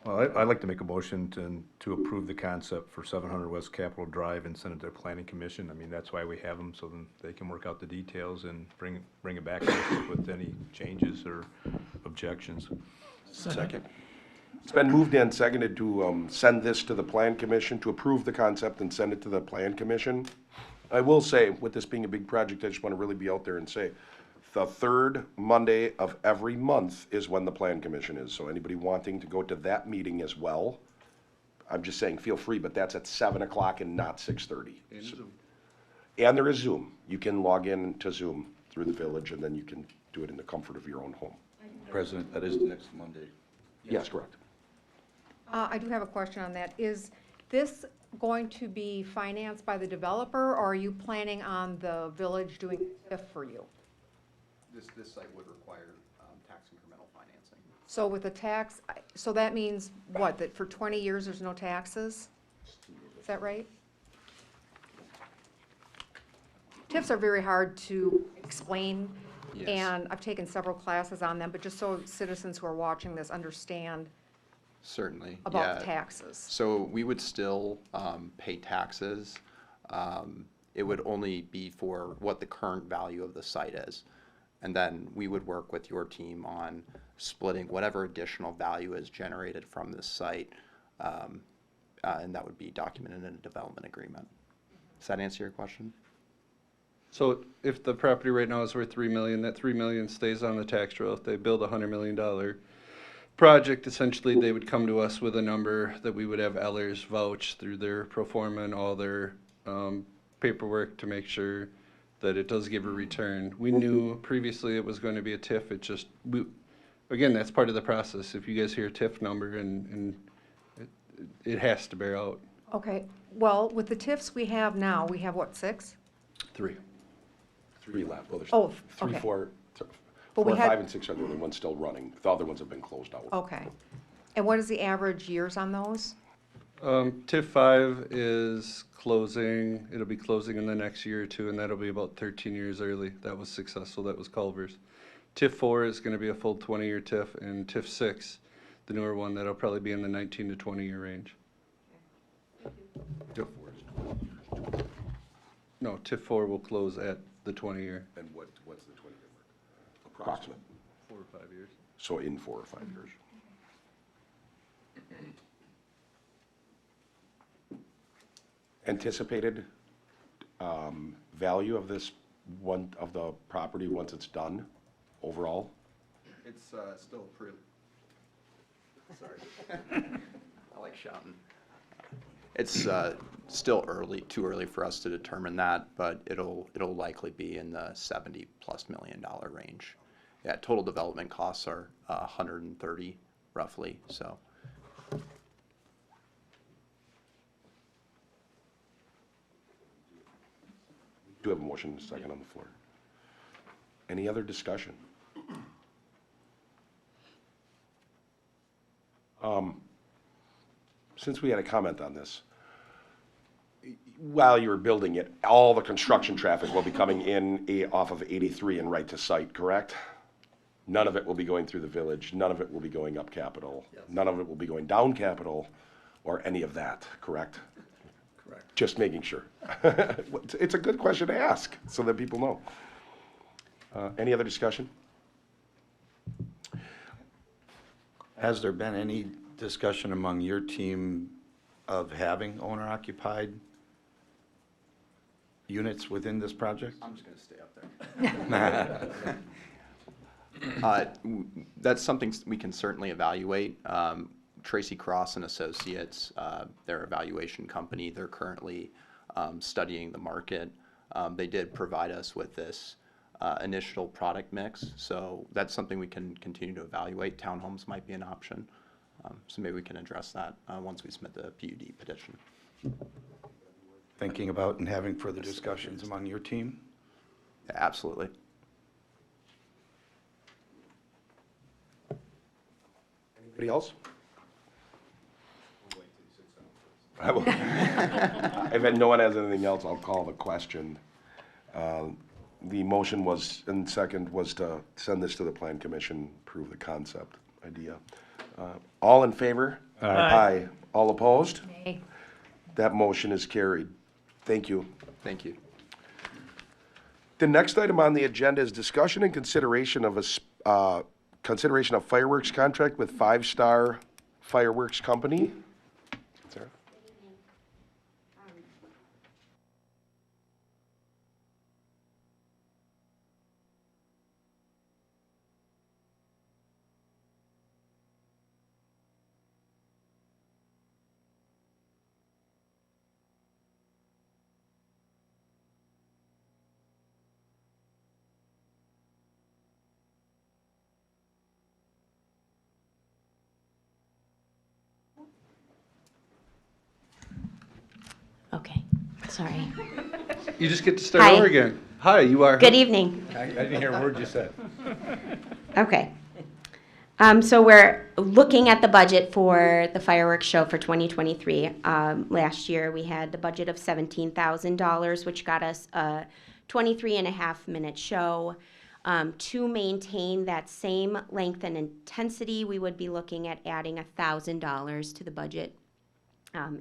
Well, I'd like to make a motion to approve the concept for 700 West Capitol Drive and send it to the planning commission. I mean, that's why we have them, so then they can work out the details and bring it back to us with any changes or objections. second. It's been moved and seconded to send this to the plan commission, to approve the concept and send it to the plan commission. I will say, with this being a big project, I just want to really be out there and say, the third Monday of every month is when the plan commission is. So anybody wanting to go to that meeting as well, I'm just saying, feel free, but that's at 7 o'clock and not 6:30. And there is Zoom. You can log in to Zoom through the village, and then you can do it in the comfort of your own home. President, that is next Monday. Yes, correct. I do have a question on that. Is this going to be financed by the developer, or are you planning on the village doing TIF for you? This site would require tax incremental financing. So with the tax, so that means what, that for 20 years there's no taxes? Is that right? TIFs are very hard to explain, Yes. and I've taken several classes on them, but just so citizens who are watching this understand Certainly, about the yeah. taxes. So we would still pay taxes. It would only be for what the current value of the site is. And then we would work with your team on splitting whatever additional value is generated from this site. And that would be documented in a development agreement. Does that answer your question? So if the property right now is worth 3 million, that 3 million stays on the tax roll. If they build a $100 million project, essentially they would come to us with a number that we would have Ellers vouch through their pro forma and all their paperwork to make sure that it does give a return. We knew previously it was going to be a TIF. It just, again, that's part of the process. If you guys hear a TIF number and it has to bear out. Okay, well, with the TIFs we have now, we have what, 6? 3. 3 left. Well, there's Oh, 3, okay. 4, But we 4, had- 5, and 6 are the only ones still running. The other ones have been closed out. Okay. And what is the average years on those? TIF 5 is closing, it'll be closing in the next year or two, and that'll be about 13 years early. That was successful, that was Culver's. TIF 4 is gonna be a full 20-year TIF, and TIF 6, the newer one, that'll probably be in the 19 to 20-year range. No, TIF 4 will close at the 20-year. And what's the 20-year mark? Approximate. 4 or 5 years. So in 4 or 5 years. Anticipated value of this one, of the property once it's done, overall? It's still sorry. I like shouting. It's still too early for us to determine that, but it'll likely be in the $70+ million range. Yeah, total development costs are 130 roughly, so. We do have a motion and a second on the floor. Any other discussion? Since we had a comment on this, while you were building it, all the construction traffic will be coming in off of 83 and right to site, correct? None of it will be going through the village, none of it will be going up Capitol, none of it will be going down Capitol, or any of that, correct? Correct. Just making sure. It's a good question to ask, so that people know. Any other discussion? Has there been any discussion among your team of having owner-occupied units within this project? I'm just gonna stay up there. That's something we can certainly evaluate. Tracy Cross and Associates, their evaluation company, they're currently studying the market. They did provide us with this initial product mix, so that's something we can continue to evaluate. Townhomes might be an option, so maybe we can address that once we submit the PUD petition. Thinking about and having further discussions among your team? Yeah, absolutely. Anybody else? If no one has anything else, I'll call the question. The motion was, and second was to send this to the Plan Commission, approve the concept idea. All in favor? Aye. Aye. All opposed? Nay. That motion is carried. Thank you. Thank you. The next item on the agenda is discussion and consideration of consideration of fireworks contract with Five Star Fireworks Company. Sarah? Okay, sorry. You just get to start Hi. over again. Hi, you are. Good evening. I didn't hear a word you said. Okay. So we're looking at the budget for the fireworks show for 2023. Last year, we had the budget of $17,000, which got us a 23.5-minute show. To maintain that same length and intensity, we would be looking at adding $1,000 to the budget.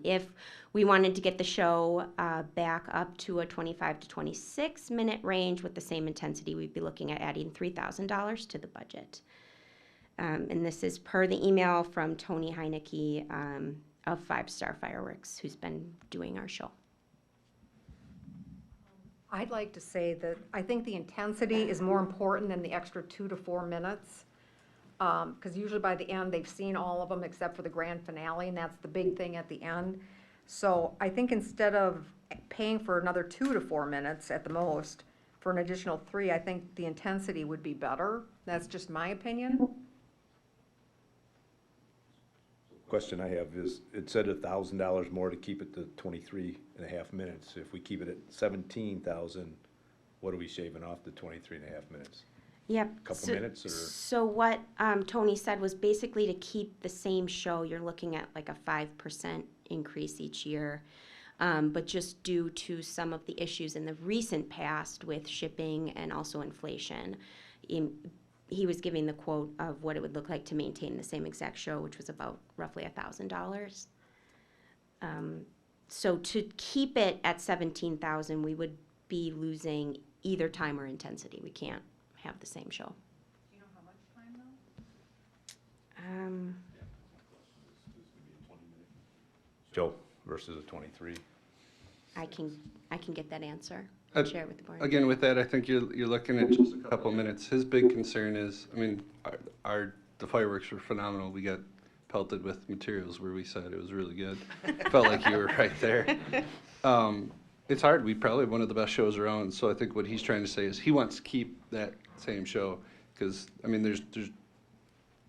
If we wanted to get the show back up to a 25 to 26-minute range with the same intensity, we'd be looking at adding $3,000 to the budget. And this is per the email from Tony Heineke of Five Star Fireworks, who's been doing our show. I'd like to say that I think the intensity is more important than the extra 2 to 4 minutes. Because usually by the end, they've seen all of them except for the grand finale, and that's the big thing at the end. So I think instead of paying for another 2 to 4 minutes at the most, for an additional 3, I think the intensity would be better. That's just my opinion. Question I have is, it said $1,000 more to keep it to 23.5 minutes. If we keep it at 17,000, what are we shaving off the 23.5 minutes? Yep. Couple minutes, or? So what Tony said was basically to keep the same show, you're looking at like a 5% increase each year. But just due to some of the issues in the recent past with shipping and also inflation, he was giving the quote of what it would look like to maintain the same exact show, which was about roughly $1,000. So to keep it at 17,000, we would be losing either time or intensity. We can't have the same show. Do you know how much time though? Joe versus a 23. I can get that answer. I'd- Share it with the board. Again, with that, I think you're looking at just a couple minutes. His big concern is, I mean, the fireworks were phenomenal. We got pelted with materials where we said it was really good. Felt like you were right there. It's hard. We probably one of the best shows around. So I think what he's trying to say is he wants to keep that same show because I mean, there's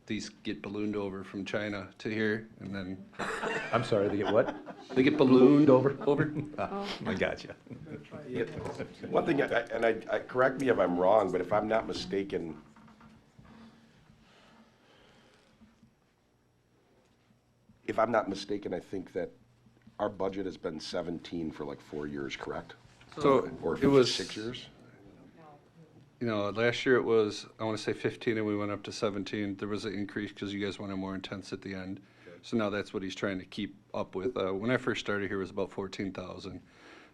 these get ballooned over from China to here, and then I'm sorry, they get what? they get ballooned over. I got you. One thing, correct me if I'm wrong, but if I'm not mistaken, I think that our budget has been 17 for like 4 years, correct? So Or it was 6 years? You know, last year it was, I want to say 15 and we went up to 17. There was an increase because you guys wanted more intense at the end. So now that's what he's trying to keep up with. When I first started here, it was about 14,000.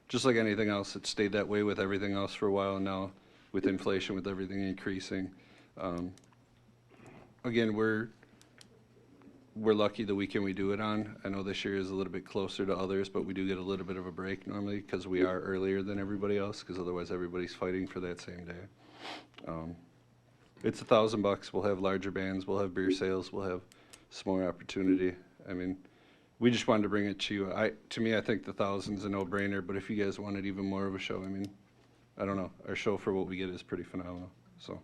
Just like anything else, it stayed that way with everything else for a while. And now with inflation, with everything increasing. Again, we're lucky the weekend we do it on. I know this year is a little bit closer to others, but we do get a little bit of a break normally because we are earlier than everybody else because otherwise everybody's fighting for that same day. It's $1,000. We'll have larger bands. We'll have beer sales. We'll have some more opportunity. I mean, we just wanted to bring it to you. To me, I think the 1,000's a no-brainer. But if you guys wanted even more of a show, I mean, I don't know. Our show for what we get is pretty phenomenal. So,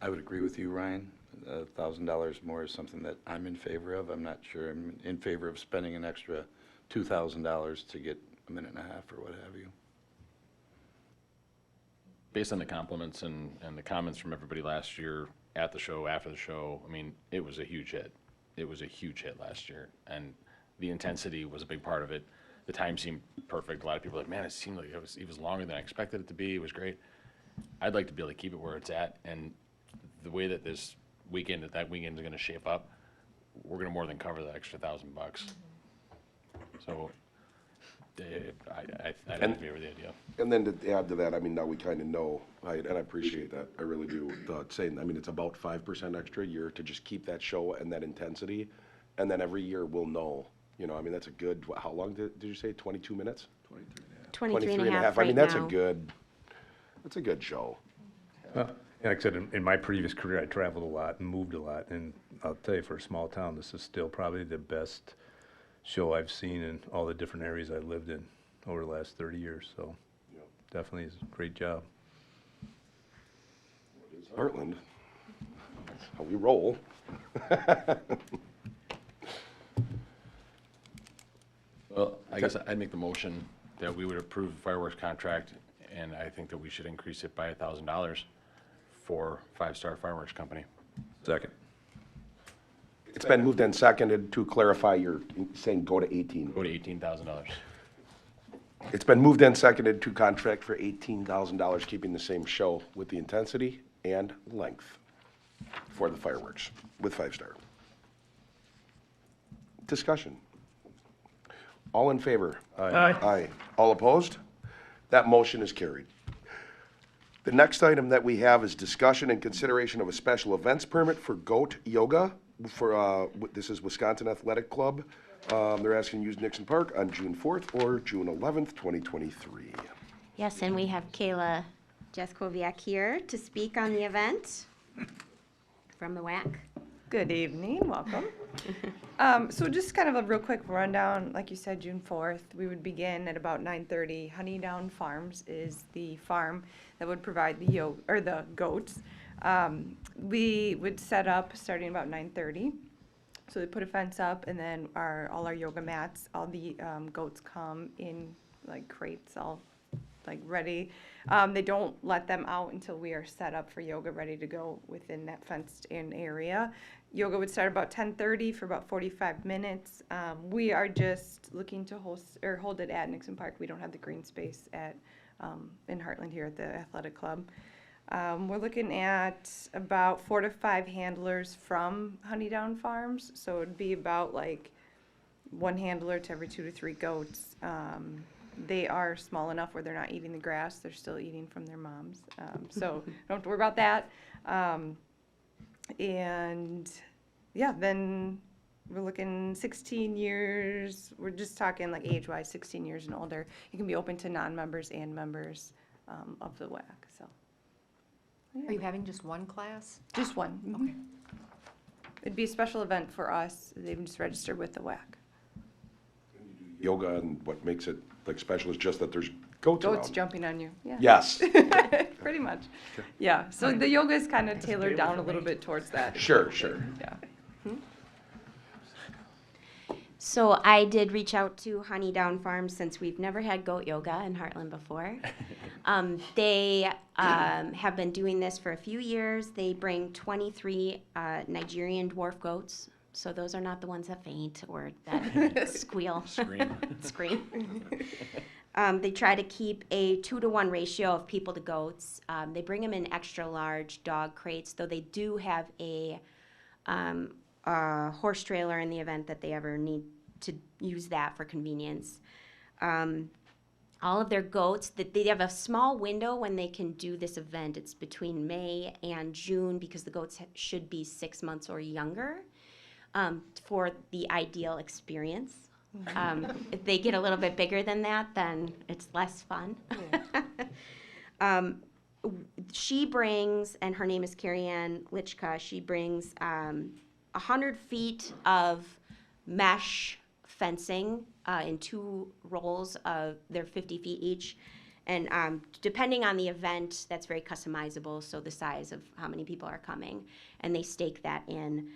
I would agree with you, Ryan. $1,000 more is something that I'm in favor of. I'm not sure I'm in favor of spending an extra $2,000 to get a minute and a half or what have you. Based on the compliments and the comments from everybody last year at the show, after the show, I mean, it was a huge hit. It was a huge hit last year, and the intensity was a big part of it. The time seemed perfect. A lot of people were like, man, it seemed like it was longer than I expected it to be. It was great. I'd like to be able to keep it where it's at, and the way that that weekend is going to shape up, we're going to more than cover that extra $1,000. So I'd in favor of the idea. And then to add to that, I mean, now we kind of know, and I appreciate that, I really do, saying, I mean, it's about 5% extra a year to just keep that show and that intensity, and then every year we'll know, you know, I mean, that's a good, how long did you say, 22 minutes? 23 and a half I right mean, that's now. a good show. Like I said, in my previous career, I traveled a lot and moved a lot, and I'll tell you, for a small town, this is still probably the best show I've seen in all the different areas I lived in over the last 30 years, so definitely is a great job. Hartland, that's how we roll. Well, I guess I'd make the motion that we would approve the fireworks contract, and I think that we should increase it by $1,000 for Five Star Fireworks Company. Second. It's been moved and seconded to clarify, you're saying go to 18. Go to $18,000. It's been moved and seconded to contract for $18,000, keeping the same show with the intensity and length for the fireworks with 5 Star. Discussion. All in favor? Aye. Aye. All opposed? That motion is carried. The next item that we have is discussion and consideration of a special events permit for goat yoga for, this is Wisconsin Athletic Club. They're asking to use Nixon Park on June 4th or June 11th, 2023. Yes, and we have Kayla Jaskowiak here to speak on the event from the WAC. Good evening, welcome. So just kind of a real quick rundown, like you said, June 4th, we would begin at about 9:30. Honeydown Farms is the farm that would provide the goats. We would set up starting about 9:30. So they put a fence up, and then all our yoga mats, all the goats come in like crates, all like ready. They don't let them out until we are set up for yoga, ready to go within that fenced-in area. Yoga would start about 10:30 for about 45 minutes. We are just looking to hold it at Nixon Park. We don't have the green space in Hartland here at the athletic club. We're looking at about 4 to 5 handlers from Honeydown Farms, so it'd be about like 1 handler to every 2 to 3 goats. They are small enough where they're not eating the grass; they're still eating from their moms, so don't have to worry about that. And yeah, then we're looking 16 years. We're just talking like age-wise, 16 years and older. You can be open to non-members and members of the WAC. So. Are you having just one class? Just one. Okay. It'd be a special event for us. They would just register with the WAC. Yoga, and what makes it like special is just that there's goats around. Goats jumping on you, yeah. Yes. Pretty much, yeah. So the yoga is kind of tailored down a little bit towards that. Sure, sure. Yeah. So I did reach out to Honey Down Farm since we've never had goat yoga in Hartland before. They have been doing this for a few years. They bring 23 Nigerian dwarf goats. So those are not the ones that faint or that squeal. Scream. They try to keep a 2-to-1 ratio of people to goats. They bring them in extra large dog crates, though they do have a horse trailer in the event that they ever need to use that for convenience. All of their goats, they have a small window when they can do this event. It's between May and June because the goats should be 6 months or younger for the ideal experience. If they get a little bit bigger than that, then it's less fun. She brings, and her name is Carrie Ann Lichka, she brings 100 feet of mesh fencing in 2 rolls of, they're 50 feet each. And depending on the event, that's very customizable, so the size of how many people are coming. And they stake that in.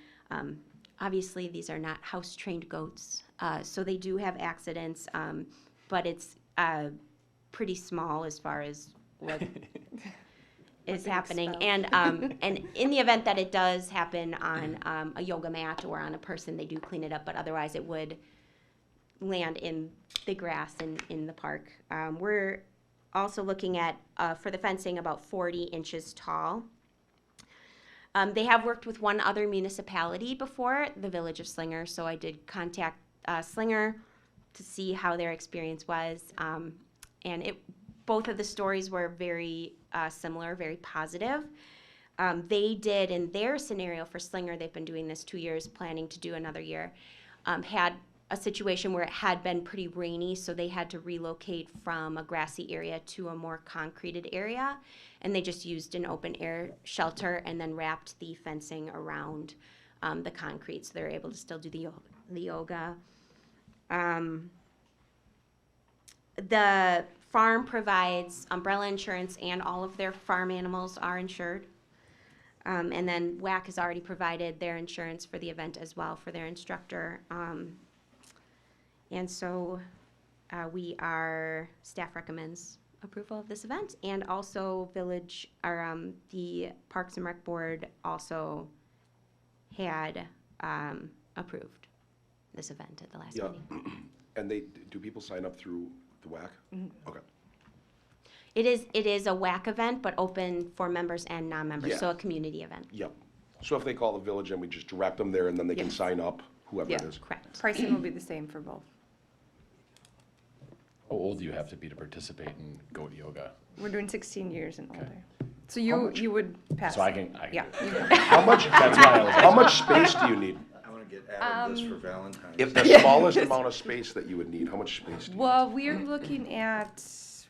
Obviously, these are not house-trained goats, so they do have accidents, but it's pretty small as far as what is happening. And in the event that it does happen on a yoga mat or on a person, they do clean it up, but otherwise it would land in the grass in the park. We're also looking at, for the fencing, about 40 inches tall. They have worked with one other municipality before, the Village of Slinger, so I did contact Slinger to see how their experience was. And both of the stories were very similar, very positive. They did, in their scenario for Slinger, they've been doing this 2 years, planning to do another year, had a situation where it had been pretty rainy, so they had to relocate from a grassy area to a more concreted area, and they just used an open air shelter and then wrapped the fencing around the concrete, so they're able to still do the yoga. The farm provides umbrella insurance, and all of their farm animals are insured. And then WAC has already provided their insurance for the event as well for their instructor. And so staff recommends approval of this event, and also the Parks and Rec Board also had approved this event at the last meeting. And do people sign up through the WAC? Mm-hmm. Okay. It is a WAC event, but open for members and non-members, so a community event. Yep. So if they call the village and we just direct them there and then they can sign up, whoever it is. Correct. Pricing will be the same for both. How old do you have to be to participate in goat yoga? We're doing 16 years and older. So you would pass. So I can. Yeah. How much? That's why I was How much space do you need? I want to get added this for Valentine's. If the smallest amount of space that you would need, how much space do you need? Well, we're looking at,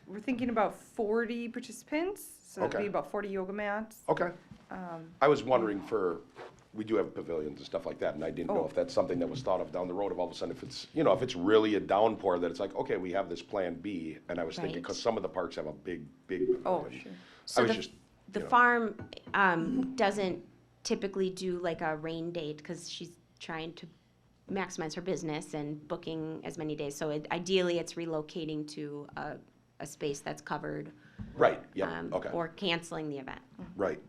we're thinking about 40 participants, so that'd Okay. be about 40 yoga mats. Okay. I was wondering we do have pavilions and stuff like that, and I didn't know if that's something that was thought of down the road, if all of a sudden, if it's really a downpour, that it's like, okay, we have this plan B, and I was thinking, because some of the parks have a big pavilion. Oh, sure. So I was just, the farm doesn't typically do like a rain date because she's trying to maximize her business and booking as many days. So ideally, it's relocating to a space that's covered. Right, yeah, okay. Or canceling the event. Right.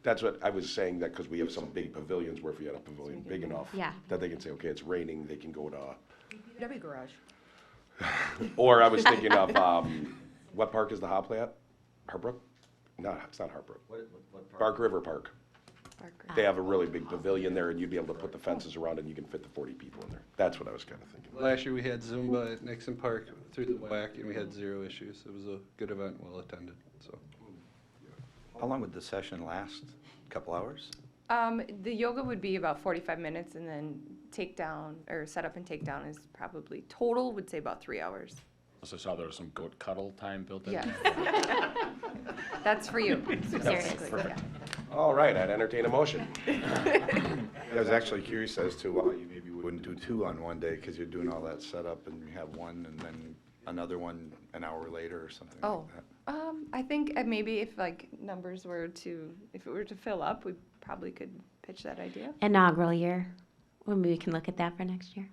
That's what I was saying, that because we have some big pavilions where if you had a pavilion big enough, that they can say, okay, it's raining, they can go to, DPW garage. or I was thinking of, what park is the Hop at? Hartbrook? No, it's not Hartbrook. What park? Bark River Park. They have a really big pavilion there, and you'd be able to put the fences around it, and you can fit the 40 people in there. That's what I was kind of thinking. Last year we had Zumba at Nixon Park through the WAC, and we had 0 issues. It was a good event, well attended, so. How long would the session last? A couple hours? The yoga would be about 45 minutes, and then takedown, or setup and takedown is probably, total would say about 3 hours. Also saw there was some goat cuddle time built in. Yeah. That's for you, There it is. specifically, yeah. Perfect. All right, I'd entertain a motion. I was actually curious as to why you maybe wouldn't do two on one day, because you're doing all that setup and you have one and then another one an hour later or something Oh, like that. I think maybe if like numbers were to, if it were to fill up, we probably could pitch that idea. Inaugural year. Well, maybe we can look at that for next year.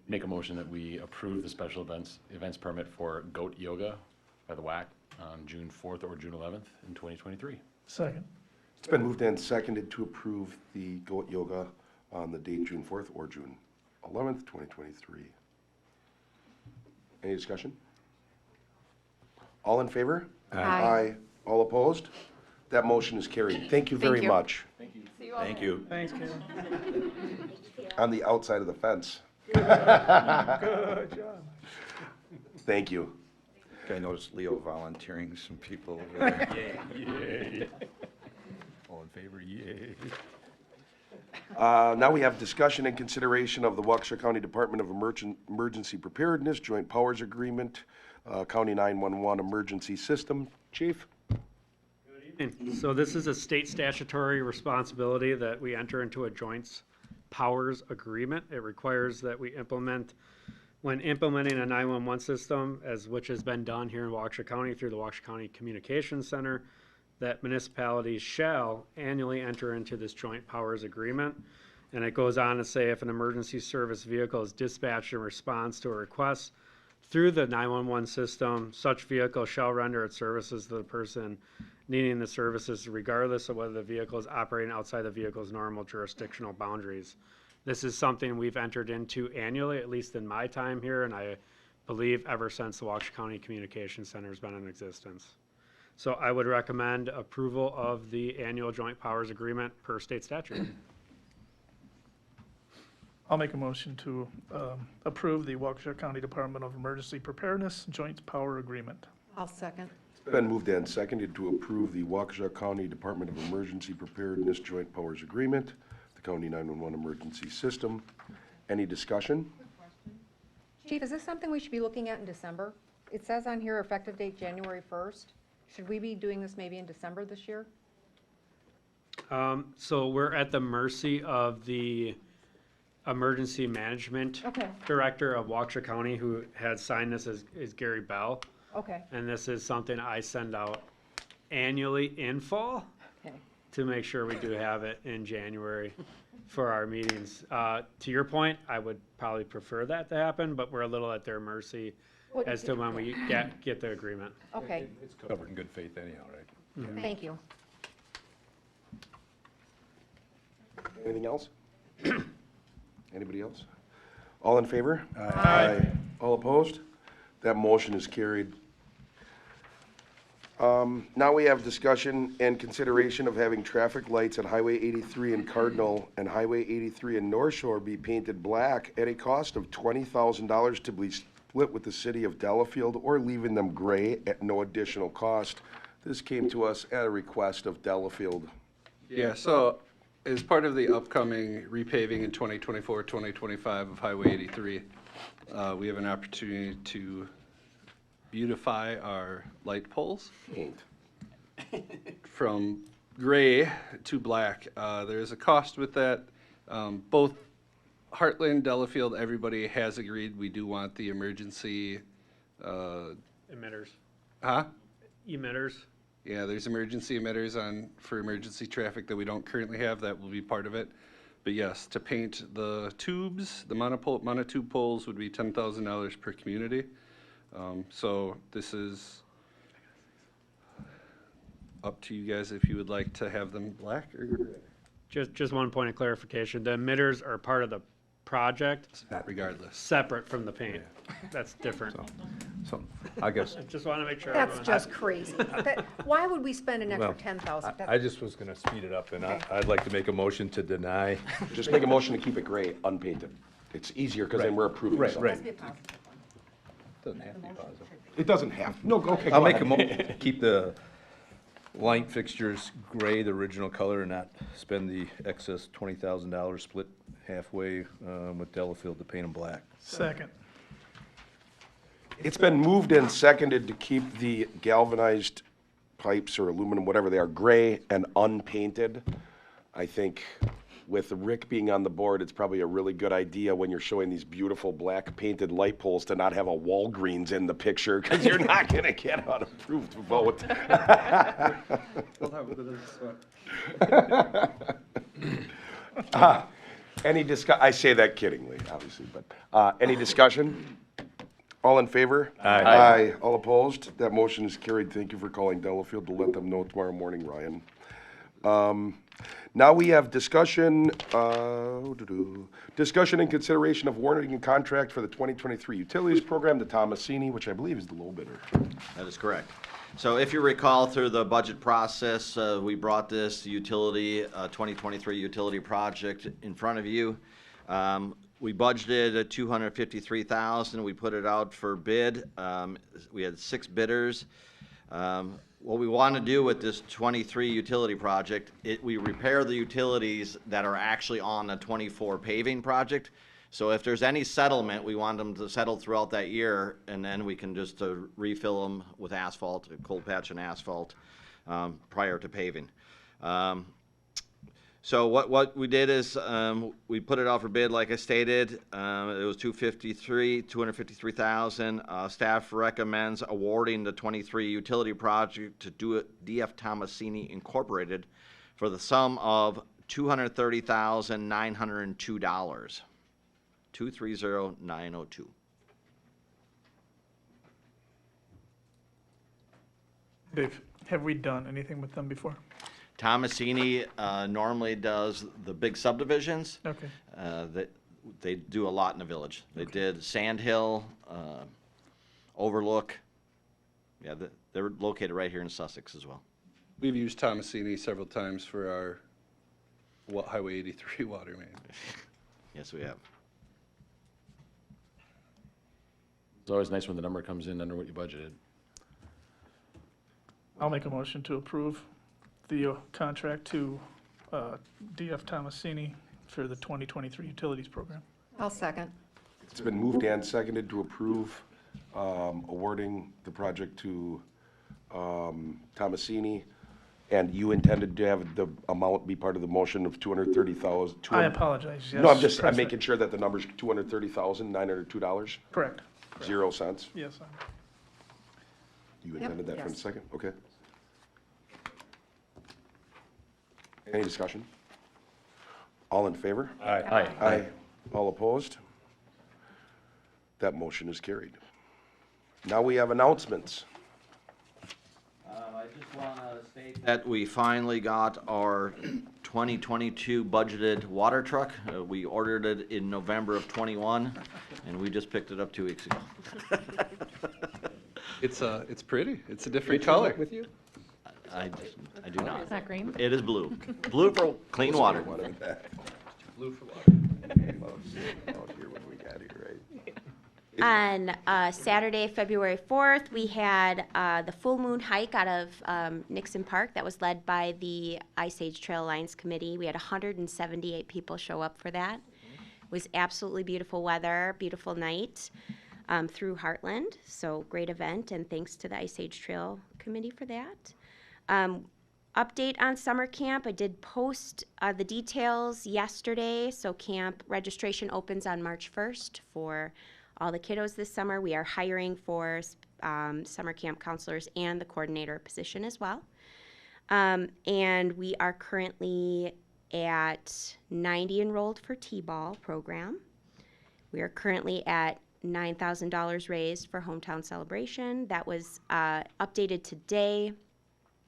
Make a motion that we approve the special events permit for goat yoga by the WAC on June 4th or June 11th in 2023. Second. It's been moved and seconded to approve the goat yoga on the date June 4th or June 11th, 2023. Any discussion? All in favor? Aye. All opposed? That motion is carried. Thank you very you. much. See you all Thank you. Thanks, Karen. On the outside of the fence. Good job. Thank you. I noticed Leo volunteering some people over there. Yay. All in favor, yay. Now we have discussion and consideration of the Waukesha County Department of Emergency Preparedness Joint Powers Agreement, County 911 Emergency System. Chief? So this is a state statutory responsibility that we enter into a joint powers agreement. It requires that we implement, when implementing a 911 system, which has been done here in Waukesha County through the Waukesha County Communications Center, that municipalities shall annually enter into this joint powers agreement. And it goes on to say if an emergency service vehicle is dispatched in response to a request through the 911 system, such vehicle shall render its services to the person needing the services regardless of whether the vehicle is operating outside the vehicle's normal jurisdictional boundaries. This is something we've entered into annually, at least in my time here, and I believe ever since the Waukesha County Communications Center has been in existence. So I would recommend approval of the annual joint powers agreement per state statute. I'll make a motion to approve the Waukesha County Department of Emergency Preparedness Joint Power Agreement. I'll second. It's been moved and seconded to approve the Waukesha County Department of Emergency Preparedness Joint Powers Agreement, the County 911 Emergency System. Any discussion? Chief, is this something we should be looking at in December? It says on here effective date January 1st. Should we be doing this maybe in December this year? So we're at the mercy of the emergency management director of Waukesha County, who had signed this is Gary Bell. Okay. And this is something I send out annually in fall to make sure we do have it in January for our meetings. To your point, I would probably prefer that to happen, but we're a little at their mercy as to when we get the agreement. Okay. It's covered in good faith anyhow, right? Mm-hmm. Thank you. Anything else? Anybody else? All in favor? Aye. All opposed? That motion is carried. Now we have discussion and consideration of having traffic lights at Highway 83 in Cardinal and Highway 83 in North Shore be painted black at a cost of $20,000 to be split with the city of Delafield, or leaving them gray at no additional cost. This came to us at a request of Delafield. Yeah, so as part of the upcoming repaving in 2024, 2025 of Highway 83, we have an opportunity to beautify our light poles from gray to black. There is a cost with that. Both Hartland, Delafield, everybody has agreed we do want the emergency. Emitters. Huh? Emitters. Yeah, there's emergency emitters for emergency traffic that we don't currently have. That will be part of it. But yes, to paint the tubes, the monotube poles would be $10,000 per community. So this is up to you guys if you would like to have them black or gray. Just one point of clarification. The emitters are part of the project. Regardless. Separate from the paint. That's different. So I guess. I just want to make sure. That's everyone- just crazy. Why would we spend an extra Well, $10,000? I just was gonna speed it up, and I'd like to make a motion to deny. Just make a motion to keep it gray, unpainted. It's easier because then we're approving Right, something. right. Doesn't have to be positive. It doesn't have, no, okay, I'll go make ahead. keep the light fixtures gray, the original color, and not spend the excess $20,000 split halfway with Delafield to paint them black. Second. It's been moved and seconded to keep the galvanized pipes or aluminum, whatever they are, gray and unpainted. I think with Rick being on the board, it's probably a really good idea when you're showing these beautiful black painted light poles to not have a Walgreens in the picture, because you're not gonna get an approved vote. I say that kiddingly, obviously, but any discussion? All in favor? Aye. All opposed? That motion is carried. Thank you for calling Delafield to let them know tomorrow morning, Ryan. Now we have discussion and consideration of awarding a contract for the 2023 utilities program to Tomasini, which I believe is the low bidder. That is correct. So if you recall through the budget process, we brought this utility, 2023 utility project in front of you. We budgeted at $253,000. We put it out for bid. We had 6 bidders. What we want to do with this 23 utility project, we repair the utilities that are actually on the 24 paving project. So if there's any settlement, we want them to settle throughout that year, and then we can just refill them with asphalt, cold patch and asphalt prior to paving. So what we did is we put it out for bid, like I stated. It was $253,000. Staff recommends awarding the 23 utility project to DF Tomasini Incorporated for the sum of $230,902. 230,902. Dave, have we done anything with them before? Tomasini normally does the big subdivisions. Okay. They do a lot in the village. They did Sand Hill, Overlook. Yeah, they're located right here in Sussex as well. We've used Tomasini several times for our Highway 83 water main. Yes, we have. It's always nice when the number comes in under what you budgeted. I'll make a motion to approve the contract to DF Tomasini for the 2023 utilities program. I'll second. It's been moved and seconded to approve awarding the project to Tomasini. And you intended to have the amount be part of the motion of 230,000? I apologize, yes. No, I'm President. making sure that the number's $230,902? Correct. 0 cents? Yes. You intended that from the yes. second? Okay. Any discussion? All in favor? Aye. Aye. All opposed? That motion is carried. Now we have announcements. I just want to state that we finally got our 2022 budgeted water truck. We ordered it in November of 21, and we just picked it up 2 weeks ago. It's pretty. It's a different color. With you? I do not. It's not green? It is blue. Blue for clean water. Blue for water. On Saturday, February 4th, we had the full moon hike out of Nixon Park that was led by the Ice Age Trail Alliance Committee. We had 178 people show up for that. It was absolutely beautiful weather, beautiful night through Hartland. So great event, and thanks to the Ice Age Trail Committee for that. Update on summer camp. I did post the details yesterday. So camp registration opens on March 1st for all the kiddos this summer. We are hiring for summer camp counselors and the coordinator position as well. And we are currently at 90 enrolled for T-ball program. We are currently at $9,000 raised for hometown celebration. That was updated today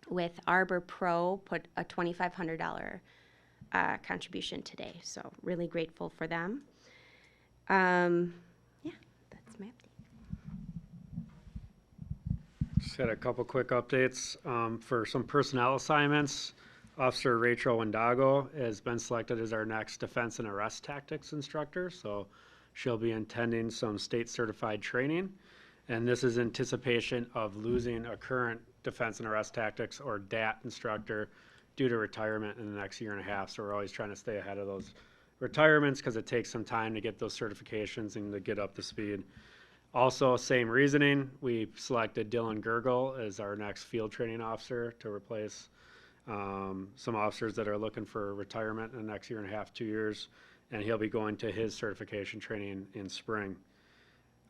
with Arbor Pro, put a $2,500 contribution today. So really grateful for them. That's my update. Just had a couple quick updates for some personnel assignments. Officer Rachel Wendago has been selected as our next defense and arrest tactics instructor. So she'll be attending some state certified training. And this is anticipation of losing a current defense and arrest tactics or DAT instructor due to retirement in the next year and a half. So we're always trying to stay ahead of those retirements because it takes some time to get those certifications and to get up to speed. Also, same reasoning, we selected Dylan Gergel as our next field training officer to replace some officers that are looking for retirement in the next year and a half, 2 years, and he'll be going to his certification training in spring.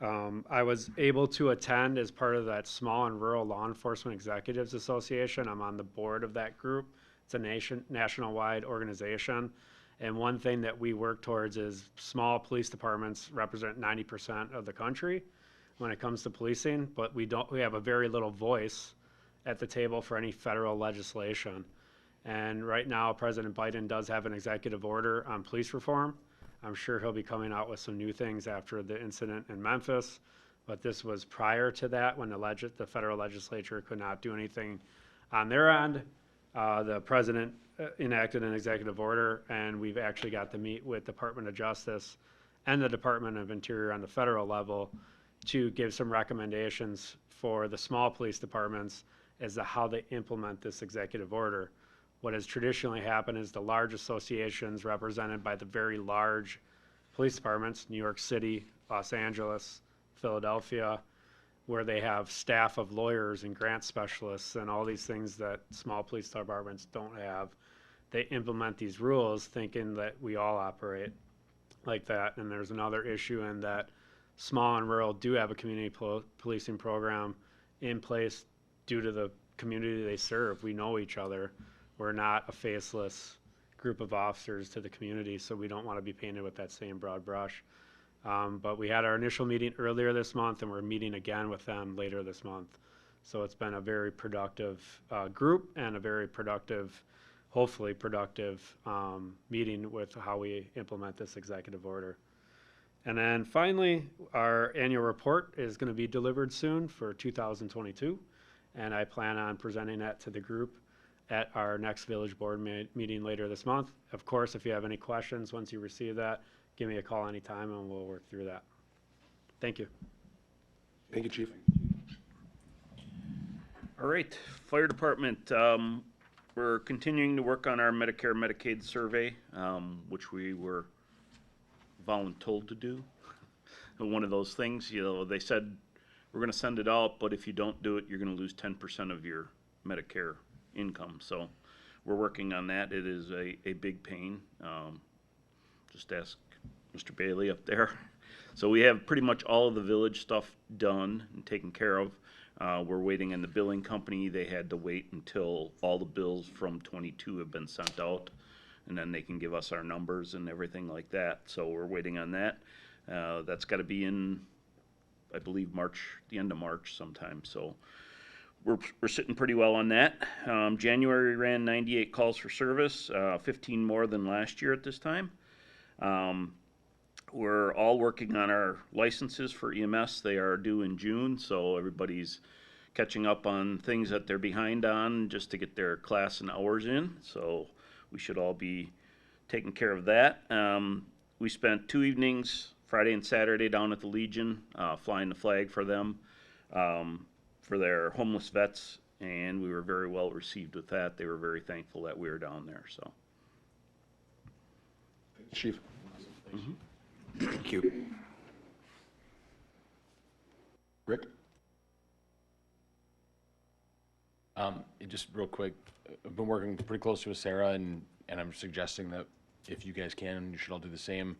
I was able to attend as part of that Small and Rural Law Enforcement Executives Association. I'm on the board of that group. It's a national-wide organization. And one thing that we work towards is small police departments represent 90% of the country when it comes to policing, but we have a very little voice at the table for any federal legislation. And right now, President Biden does have an executive order on police reform. I'm sure he'll be coming out with some new things after the incident in Memphis, but this was prior to that when the federal legislature could not do anything on their end. The president enacted an executive order, and we've actually got to meet with Department of Justice and the Department of Interior on the federal level to give some recommendations for the small police departments as to how they implement this executive order. What has traditionally happened is the large associations represented by the very large police departments, New York City, Los Angeles, Philadelphia, where they have staff of lawyers and grant specialists and all these things that small police departments don't have. They implement these rules thinking that we all operate like that. And there's another issue in that small and rural do have a community policing program in place due to the community they serve. We know each other. We're not a faceless group of officers to the community, so we don't want to be painted with that same broad brush. But we had our initial meeting earlier this month, and we're meeting again with them later this month. So it's been a very productive group and a very productive, hopefully productive meeting with how we implement this executive order. And then finally, our annual report is going to be delivered soon for 2022, and I plan on presenting that to the group at our next village board meeting later this month. Of course, if you have any questions once you receive that, give me a call anytime and we'll work through that. Thank you. Thank you, Chief. All right, Fire Department, we're continuing to work on our Medicare Medicaid survey, which we were voluntold to do. And one of those things, you know, they said, we're gonna send it out, but if you don't do it, you're gonna lose 10% of your Medicare income. So we're working on that. It is a big pain. Just ask Mr. Bailey up there. So we have pretty much all of the village stuff done and taken care of. We're waiting on the billing company. They had to wait until all the bills from 22 have been sent out, and then they can give us our numbers and everything like that. So we're waiting on that. That's got to be in, I believe, the end of March sometime. So we're sitting pretty well on that. January ran 98 calls for service, 15 more than last year at this time. We're all working on our licenses for EMS. They are due in June, so everybody's catching up on things that they're behind on just to get their class and hours in. So we should all be taking care of that. We spent 2 evenings, Friday and Saturday, down at the Legion, flying the flag for them. For their homeless vets, and we were very well received with that. They were very thankful that we were down there, so. Chief. Thank you. Rick? Just real quick, I've been working pretty closely with Sarah, and I'm suggesting that if you guys can, you should all do the same.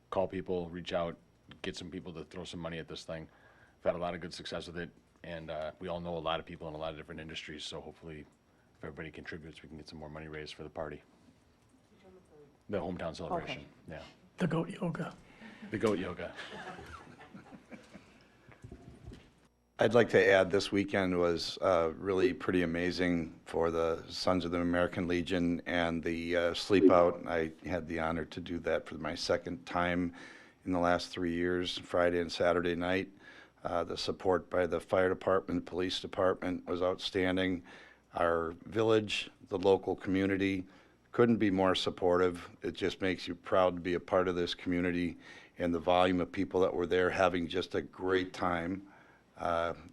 Call people, reach out, get some people to throw some money at this thing. I've had a lot of good success with it. And we all know a lot of people in a lot of different industries, so hopefully if everybody contributes, we can get some more money raised for the party. The hometown celebration, Okay. yeah. The goat yoga. The goat yoga. I'd like to add this weekend was really pretty amazing for the Sons of the American Legion and the Sleep Out. I had the honor to do that for my second time in the last 3 years, Friday and Saturday night. The support by the fire department, police department was outstanding. Our village, the local community, couldn't be more supportive. It just makes you proud to be a part of this community, and the volume of people that were there having just a great time.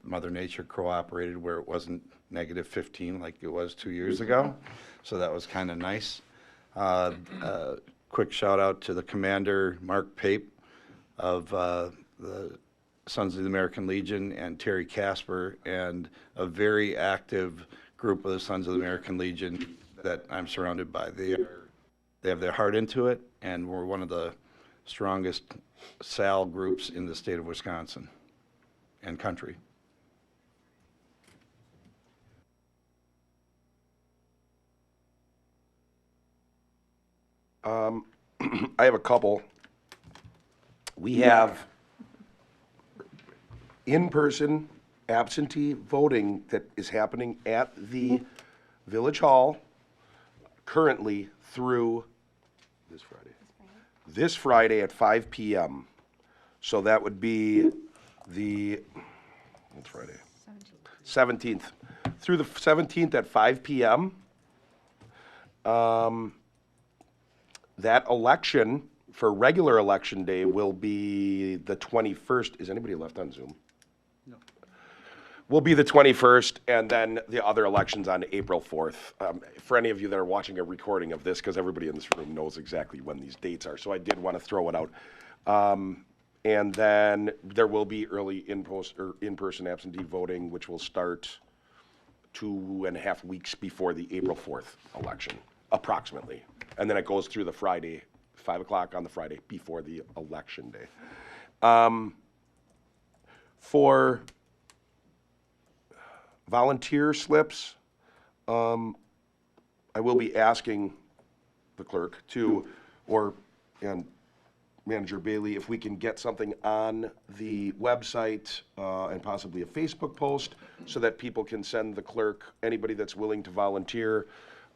Mother Nature cooperated where it wasn't -15 like it was 2 years ago, so that was kind of nice. Quick shout out to the commander, Mark Pape, of the Sons of the American Legion and Terry Casper, and a very active group of the Sons of the American Legion that I'm surrounded by. They have their heart into it, and we're one of the strongest SAL groups in the state of Wisconsin and country. I have a couple. We have in-person absentee voting that is happening at the Village Hall currently through this Friday at 5 p.m. So that would be the, what's Friday? 17th. Through the 17th at 5 p.m. That election for regular election day will be the 21st. Is anybody left on Zoom? No. Will be the 21st, and then the other elections on April 4th. For any of you that are watching a recording of this, because everybody in this room knows exactly when these dates are, so I did want to throw it out. And then there will be early in-person absentee voting, which will start 2.5 weeks before the April 4th election, approximately. And then it goes through the Friday, 5 o'clock on the Friday before the election day. For volunteer slips, I will be asking the clerk and Manager Bailey, if we can get something on the website and possibly a Facebook post so that people can send the clerk, anybody that's willing to volunteer,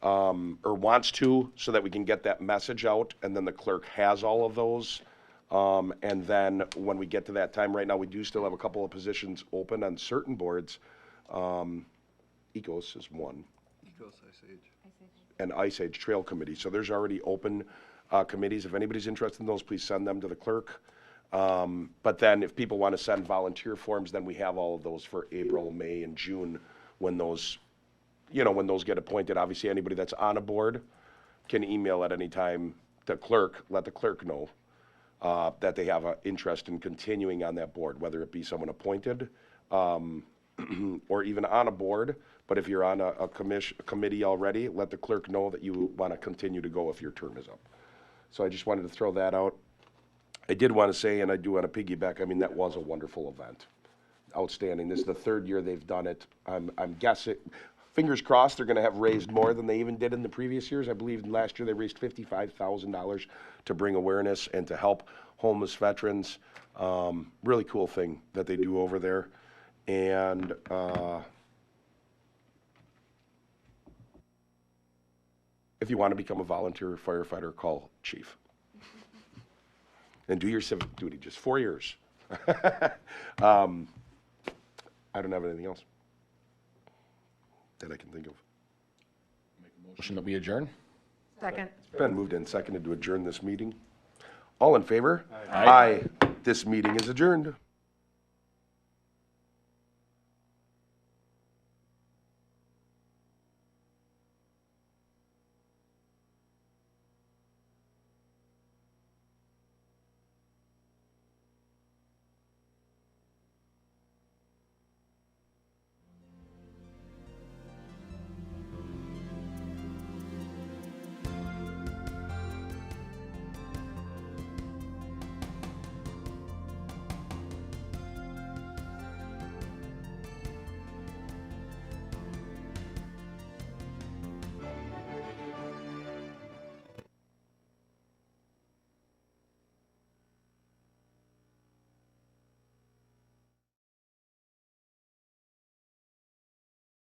or wants to, so that we can get that message out, and then the clerk has all of those. And then when we get to that time, right now, we do still have a couple of positions open on certain boards. ECOS is one. ECOS, Ice Age. And Ice Age Trail Committee. So there's already open committees. If anybody's interested in those, please send them to the clerk. But then if people want to send volunteer forms, then we have all of those for April, May, and June when those when those get appointed. Obviously, anybody that's on a board can email at any time the clerk, let the clerk know that they have an interest in continuing on that board, whether it be someone appointed or even on a board. But if you're on a committee already, let the clerk know that you want to continue to go if your term is up. So I just wanted to throw that out. I did want to say, and I do want to piggyback, I mean, that was a wonderful event. Outstanding. This is the third year they've done it. I'm guessing, fingers crossed, they're going to have raised more than they even did in the previous years. I believe last year they raised $55,000 to bring awareness and to help homeless veterans. Really cool thing that they do over there. And if you want to become a volunteer firefighter, call Chief. And do your civic duty, just 4 years. I don't have anything else that I can think of. Motion that we adjourn? Second. It's been moved and seconded to adjourn this meeting. All in favor? Aye. This meeting is adjourned.